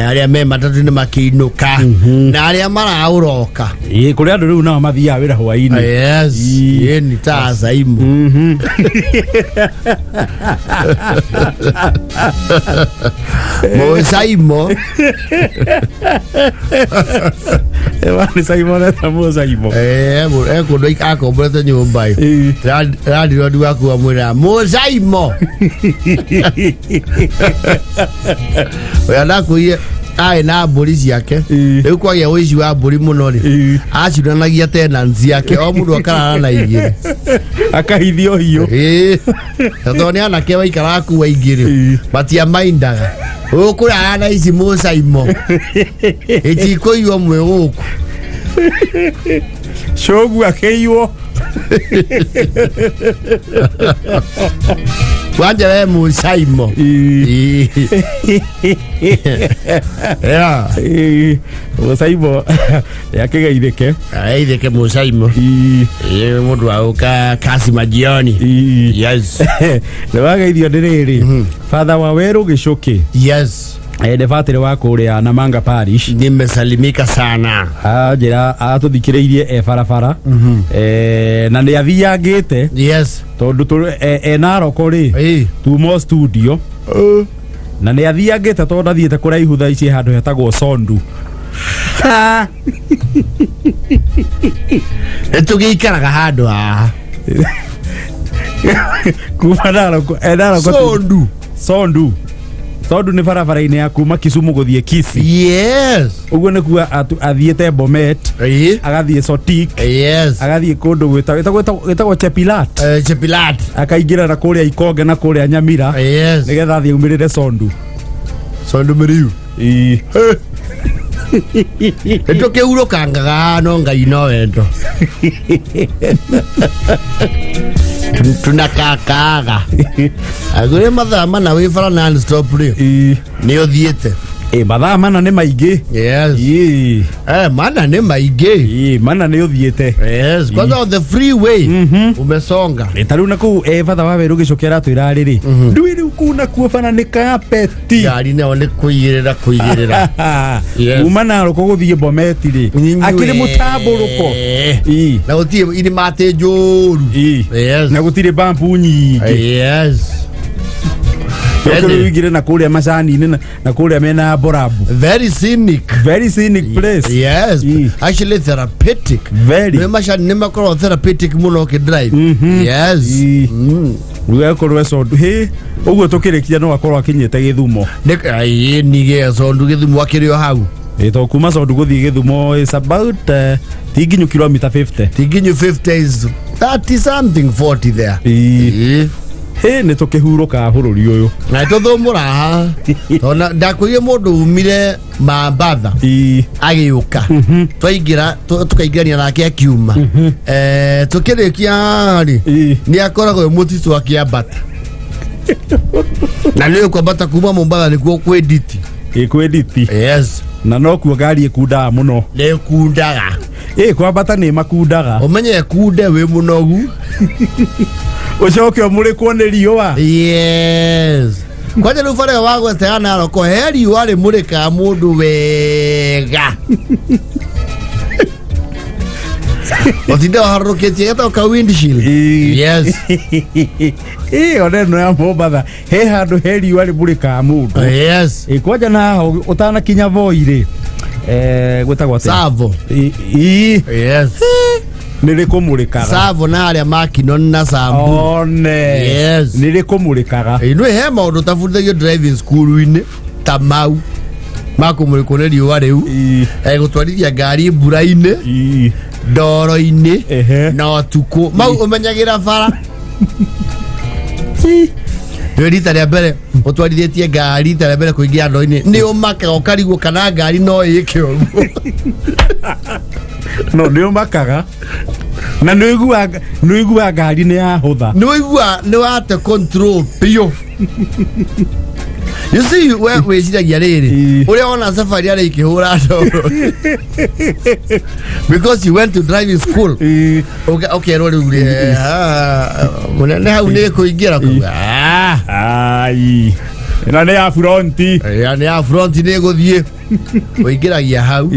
Arĩa me matatũ nĩ makĩinũka. Na arĩa maraũroka. Kũrĩ andũ rĩu nao mathiaga wĩra hwaĩ-inĩ. Yes. Ni ta Saimu. Mo Saimo. Ni Saimo na tamo Saimo. Kũndũ ikakomborete nyũmba ĩ. Randirwo ndi waku wa mwĩra Mo Saimo. Oya ndakwĩire ai na mbũri ciake rĩu kwagĩa ũici wa mbũri mũno rĩ aciranagia tenancy yake o mũndũ akarara na igĩrĩ akahithio hiyo tondũ nĩ anake waikara kuwa igĩrĩ matia maindaga ũkũrara na ici Mũcaimo ĩtikũiywo mwĩ gũkũ shogu akĩiywo wanja we Mũcaimo Mũcaimo yakĩgeithĩke aithĩke Mũcaimo mũndũ waũka kasi majioni. Yes. Nĩ wageithio ndĩrĩrĩ Father wa Werũ Gĩcũkĩ. Yes. Nĩ fatĩrĩ wa kũrĩa Namanga Parish. Nimesalimika sana. Njĩra atũthikĩrĩirie barabara na nĩ athiangĩte. Yes. Tondũ Naroko rĩ tumo studio na nĩ athiangĩte tondũ athiĩte kũraihu thaa ici handũ hetagwo Sondu. Tũgĩikaraga handũ haha kuma Naroko Sondu. Sondu nĩ barabara-inĩ ya kuma Kisumu gũthiĩ Kisii. Yes. Ũguo nĩ kuga athiĩte Bomet agathiĩ Sotik. Yes. Agathiĩ kũndũ gwĩtagwo Chepilat. Chepilat. Akaingĩra na kũrĩa Ikonge na kũrĩa Nyamira. Yes. Nĩgetha athiĩ umĩrĩre Sondu. Sondu mĩriu. Tũkĩurũkangaga no Ngai no wendo. Tunakakaga agũrĩ mathaa mana wĩ bara non stop rĩ nĩ ũthiĩte mathaa mana nĩ maingĩ. Yes. Mana nĩ maingĩ. Mana nĩ ũthiĩte. Yes. Kwanza on the freeway umesonga. Ta rĩu na kũu Father wa Werũ Gĩcũkĩ aratwĩra rĩrĩ ndũĩ rĩu kũu nakuo bana nĩ kapeti ngari nayo nĩ kũigĩrĩra. Uma Naroko gũthiĩ Bomet rĩ akĩrĩ mũtambũrũko na gũtirĩ irĩmatĩ njũru na gũtirĩ bambu nyingĩ. Yes. Wingire na kũrĩa macani-inĩ na kũrĩa mena Borabu. Very scenic place. Yes. Actually therapeutic. Nĩ macani nĩ makoragwo therapeutic mũno drive. Yes. Rũgakorwo Sondu ũguo tũkĩrĩkia no akorwo akinyĩte Gĩthumo. Nĩge Sondu Gĩthumo akĩrĩ o hau. To kuma Sondu gũthiĩ Gĩthumo is about Tinginyu kilomita 50. Tinginyu 50 is 30 something 40 there. Nĩ tũkĩhurũka bũrũri ũyũ na tũthũmũra haha ona ndakwĩire mũndũ umire Mambatha agĩũka twaingĩra tũkaingĩrania nake akiuma tũkĩrĩkia rĩ nĩ akoragwo mũtitũ akĩambata na nĩ kwambata kuma Mombatha nĩkuo kwĩ nditi. Yes. Na no kuo ngari ĩkundaga mũno. Nĩ kundaga. Kwambata nĩ makundaga. Ũmenye kunde wĩ mũnogu. Ũcoke ũmũrĩkwo nĩ riũa. Yes. Kwanja rĩu bara wa gwete Naroko he riũa rĩmũrĩkaga mũndũ wega. Otinda haroketie gata ka windshield. Yes. Ore no ya Mombatha he handu heri wali buri ka mundu. Yes. Kwaja na utana kinya voire gwetagwa Savo. Yes. Nilikumurikaga Savo na aria makino na sambu. One. Yes. Nilikumurikaga Ino he maundu tabundagio driving school-ini tamau makumurikwo ni riũa rĩu gũtwarithia ngari mbura-inĩ ndoro-inĩ na ũtukũ mau ũmenyagĩra bara nĩ rita rĩa mbere ũtwarithĩtie ngari rita rĩa mbere kũingĩra ndoro-inĩ nĩ ũmakaga ũkarigwo kana ngari no ĩke ũguo no nĩ ũmakaga na nĩ ũiguaga ngari nĩ yahũtha nĩ ũiguaga nĩ wate control piũ. You see, we ciragia rĩrĩ ũrĩa ona safari arĩ ikĩhũra ndoro because you went to driving school ũkerwo rĩu mũnene hau nĩ kũingĩra kuga ai ĩno nĩ ya fronti nĩ ya fronti nĩ gũthiĩ ũingĩragia hau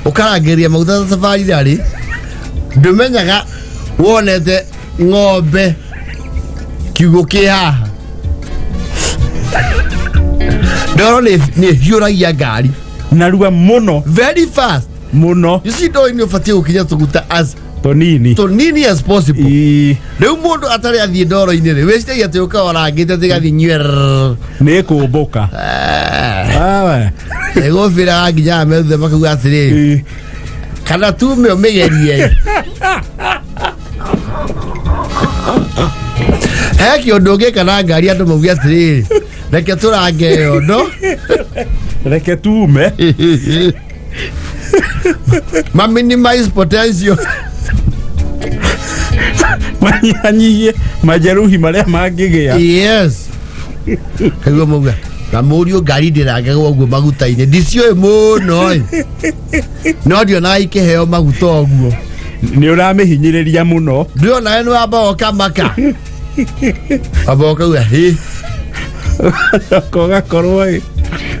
ũkarangĩria maguta safari rarĩ ndũmenyaga wonete ng'ombe kiugo kĩ haha ndoro nĩ hiũragia ngari narua muno very fast muno. You see ndoro-inĩ ũbatiĩ gũkinya tũguta as tonini as possible. Rĩu mũndũ atarĩ athiĩ ndoro-inĩ rĩ wĩciragia atĩ ũkaorangĩte tigathiĩ nywer nĩ kũmbũka ĩgũbĩraga nginya methutha makauga atĩrĩrĩ kana tume ũmĩgerie he kĩũndũ ũngĩka na ngari andũ mauge atĩrĩrĩ reke tũrange yondo reke tume ma minimize potential manyanyie majeruhi marĩa mangĩgĩa. Yes. Kaguo mauga na mũriũ ngari ndĩrangagwo ũguo maguta-inĩ ndicioĩ mũno no ndionaga ikĩheo maguta ũguo nĩ ũramĩhinyĩrĩria mũno ndionawe nĩ wamba ũkamaka wamba ũkauga hĩ kogakorwo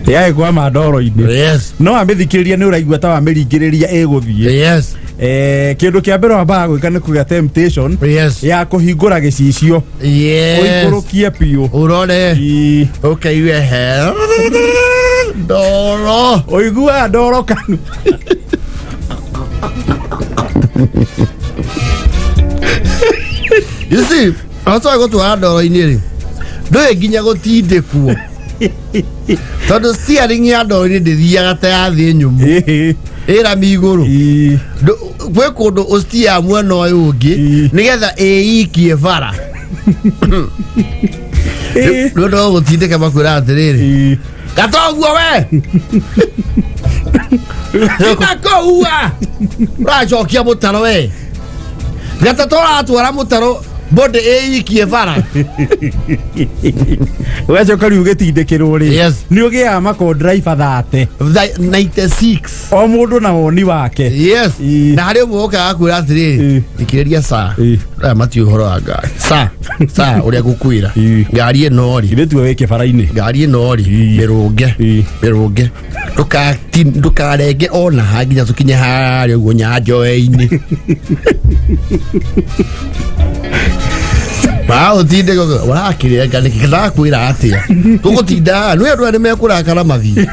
yaĩ kwama ndoro-inĩ. Yes. No amĩthikĩrĩria nĩ ũraigua ta wamĩringĩrĩria ĩgũthiĩ. Yes. Kĩndũ kĩa mbere wambaga gwĩka nĩ kũgĩa temptation ya kũhingũra gĩcicio ũikũrũkie piũ ũrore ũkaigue he ndoro ũiguaga ndoro kanu you see atwa gũtwara ndoro-inĩ rĩ ndũĩ nginya gũtindĩkwo tondũ steering ya ndoro-inĩ ndĩthiaga ta ya thĩ nyũmũ ĩrami igũrũ gwĩ kũndũ ũstia mwena ũyũ ũngĩ nĩgetha ĩikie bara nĩ ũndũ wa gũtindĩka makwĩra atĩrĩrĩ gatoguo we ndakũua ũracokia mũtaro we gatatũ ũratwara mũtaro bonde ĩikie bara ũgacoka rĩu gĩtindĩkĩrwo rĩ nĩ ũgĩaga mako driver 96 o mũndũ na woni wake. Yes. Na harĩ ũmwe ũkaga kwĩra atĩrĩrĩ thikĩrĩria saa aya matiũĩ ũhoro wa ngari saa ũrĩa ngũkwĩra ngari ĩno rĩ ithe tuwe wĩ kĩbara-inĩ ngari ĩno rĩ mĩrũnge ndũkarenge ona ha nginya tũkinye harĩa ũguo nyanjoe-inĩ ũtinde ũrakĩrenga nĩkĩ ndakwĩra atĩa tũgũtinda nĩ andũ arĩa mekũrakara mathiĩ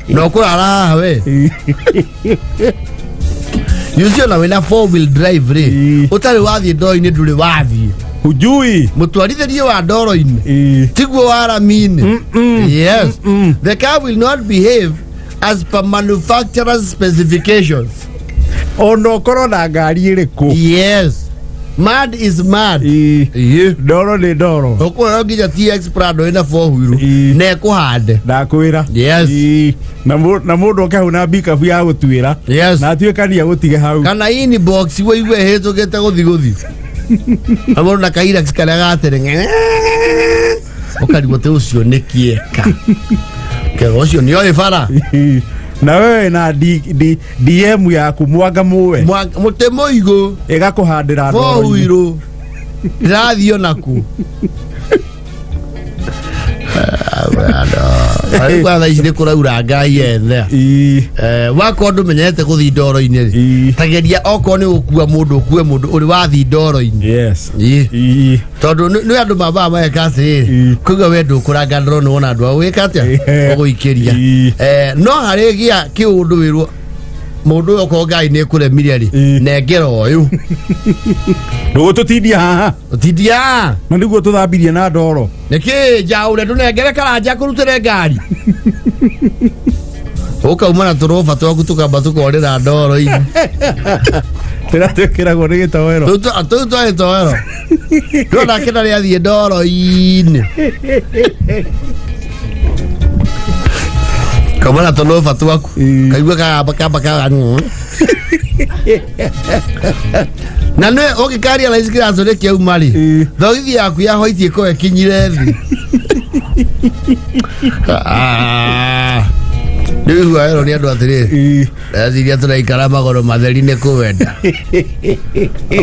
na ũkũrara haha we yucio na wĩna 4-wheel drive rĩ ũtarĩ wathiĩ ndoro-inĩ ndũrĩ wathiĩ hujui mũtwarithĩrie wa ndoro-inĩ tiguo wa rami-inĩ. Yes. The car will not behave as per manufacturer's specifications ona ũkorwo na ngari ĩrĩkũ. Yes. Mad is mad. Ndoro nĩ ndoro. Ũkũrora nginya TX Prado ĩna 4-wheel na ĩkũhande. Ndakwĩra. Yes. Na mũndũ oke hau na pickup ya gũtuĩra. Yes. Na atuĩkania gũtige hau. Kana inbox wĩigue hĩtũkĩte gũthi. Na mũndũ na kairax karĩa gatere. Ũkarigwo te ũcio nĩ kĩeka. Kĩega ũcio nĩ oĩ bara. Na wewe na DM yaku mwanga muwe mũtĩ mũigũ ĩgakũhandĩra ndoro-inĩ ndĩrathio naku Kwa tha ici kuraura ngai yethe wakondu menyete guthi ndoro-ini tageria oko ni ukua mundu ukue mundu uri wathi ndoro-ini yes tondu ni andu mabaa maekati kuga we ndukuranga ndoro ni wona andu awikate uguikiria no harigia kiundu wirwo mundu oko ngai ni kuremiria ri nengera uyu ndugu tutindia haha utindia na niguo tuthambirie na ndoro niki jaure ndunengere karanja kurutire ngari ukauma na turoba twaku tukamba tukorera ndoro-ini tira twikiragwo ni gitowero tu gitowero ndona kina ri athie ndoro-ini kauma na turoba twaku kaigua kamba na nwe ukikaria la isikira zone kiau mari thogithi yaku ya hoitie ko ekinyire thi ndigu aero ni andu atiri aziria turaikara magoro matheri ni kuwenda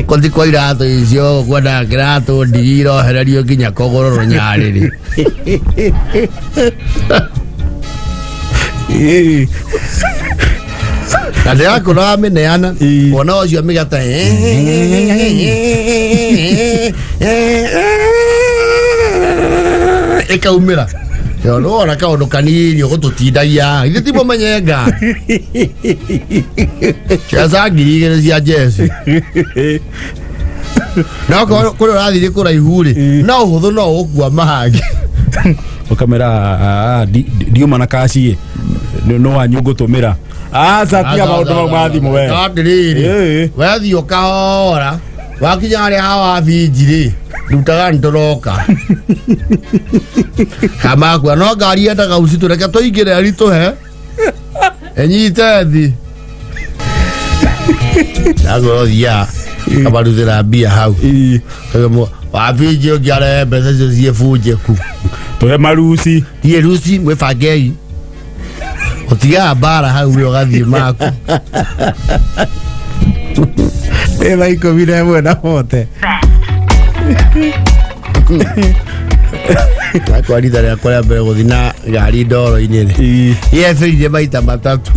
kothi kwa irato icio kwenda kirato ndigiro hererio nginya kogororo nyariri Ade yako na ameneana ona ocio amigata ekaumira yo no ora ka ondo kanini gututindagia ithe timo menyenga chazagire cia Jesse na ko kuri rathire kuraihuri no huthu no ukua mahangi ukamera diuma na kaci no anyungu tumira satia maundu mathimo we atiriri wathi ukahora wakinya ri hawa vinjiri ndutaga ndoroka kama kwa no ngari endaga ucitu reke tuingire ari tuhe enyite thi nagothia kabaruzira mbia hau kamo wavinji ngiare mbeca cio ciebunje ku tuhe maruci ie ruci mwibangei utiga bara hau ri ugathie maku eva ikomire buena hote kwa ridha kwa mbere guthina ngari ndoro-ini ri ye ferire maita matatu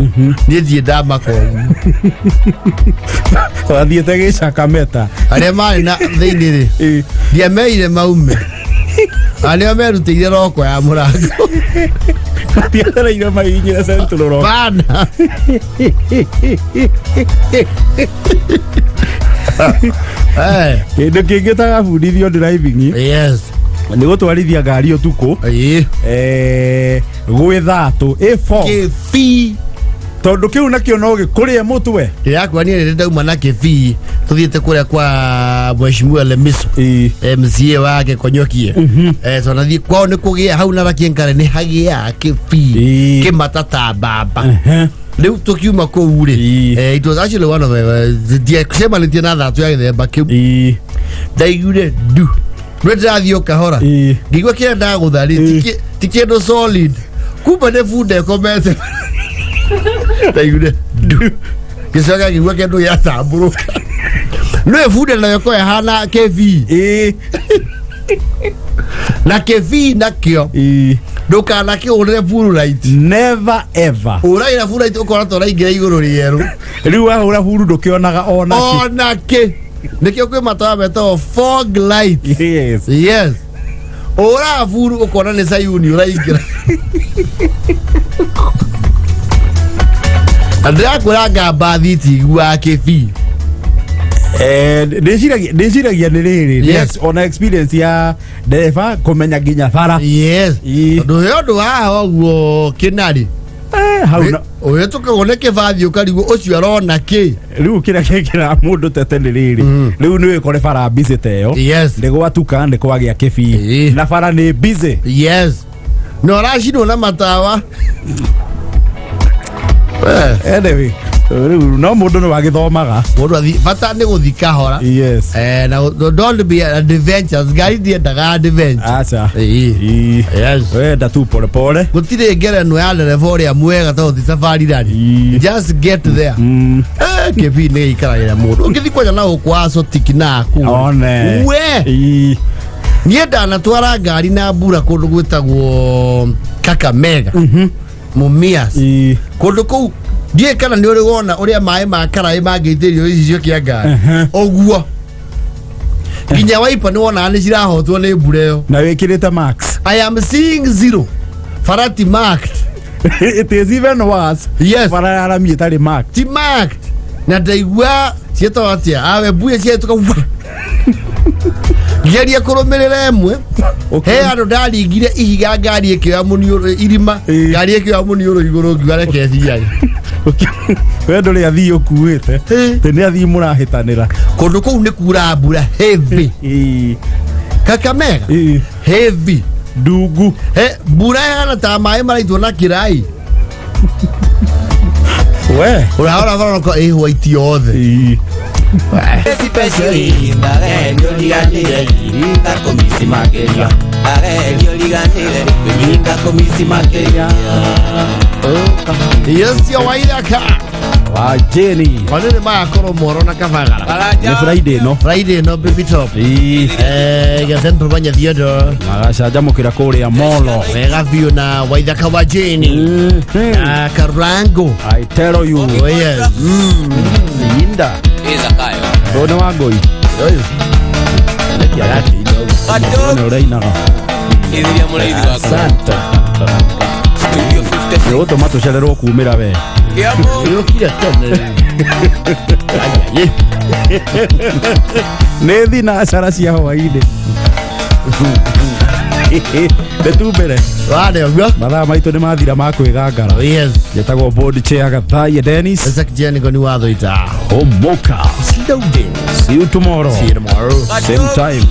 ni thie ndama kogu wathiete gicakameta aria mari na thiini ri dia meire maume aria merutire roko ya murango tiareire mainyire centro roko bana kindu kingi tagabundithio driving yes ni gutwarithia ngari utuku gwithatu kibi tondu kiu nakio no gikurie mutwe yakwa ni ri ndauma na kibi tuthiete kuria kwa mheshimiwa Lemiso MCA wake konyokie tunathie kwao ni kugia hau na rakiengare ni hagia kibi kimatata baba riu tukiuma kuu ri it was actually one of the kusema ni tena thatu ya githemba kiu ndaigure du ndirathio kahora ngigwa kira ndaguthari tikiendo solid kumbe ne funde komete ndaigure du kisoga ngigwa kendo ya tamburuka no funde na yoko ya hana KV na KV nakio ndukana kiurire full light never ever uraira full light ukora tora ingira iguru rieru riu ahura furu ndukionaga onaki nikio kwi matawa meto fog light yes ora furu ukona ni sayuni uraingira andra kuranga bathiti gwa kefi ndiciragia nä rä rä ona experience ya ndereba kumenya nginya bara yes ndu yo ndu haha oguo kinari hauna oyo tukagone kibathi ukarigo ucio arona ki riu kira kekira mundu tete nä rä rä riu nä wikore bara busy teyo ndä gwatuka ndä kwagä a kibi na bara nä busy yes no rashidwo na matawa anyway no mundu no wagithomaga mundu athi bata ni guthika hora yes na don't be adventures gari die daga adventure acha yes wenda tu pole pole gutire ngereno ya levoria mwega to thi safari rani just get there kebi ni ikara ya mundu ngithi kwa na ukwaso tikina ku one we nienda na twara ngari na mbura kundu gwitagwo Kakamega Mumias kundu kou die kana ni uri wona uria mai ma karai mangitirio icio kia ngari oguo nginya waipa ni wona ni cirahotwo ni mbura iyo na wikirite max. I am seeing zero farati marked. It is even worse. Yes, farara mi tari marked. Ti marked na ndaigua cieto atia awe buye cieto ka geria kurumirira emwe he andu ndaringire ihiga ngari ikioya muniuro irima ngari ikioya muniuro iguru ngware kesi yai we nduri athi ukuite te ni athi murahitanira kundu kou ni kura mbura heavy Kakamega heavy ndungu mbura yana ta mai maraitwo na kirai we uraora varo ko white yothe Yesio waidaka wa Jenny wanene makoro moro na Kavagara ni Friday no baby top gathen banya thiodo magacaja mukira kuria molo wega biu na waidaka wa Jenny na Karango I tell you oh yes Linda Izakayo Rona wangoi oyo leki yake ido ne ureinaga Iria mureithi wako santa yo tomato cerero kumira we yo kira tena aye ne thina acara cia hwaini Betubere wale ogwa mathaa maitu ni mathira ma kwigangara yes yetagwo board chair Gathai Dennis Isaac Jenny goni watho ita Omoka slow down see you tomorrow see you tomorrow same time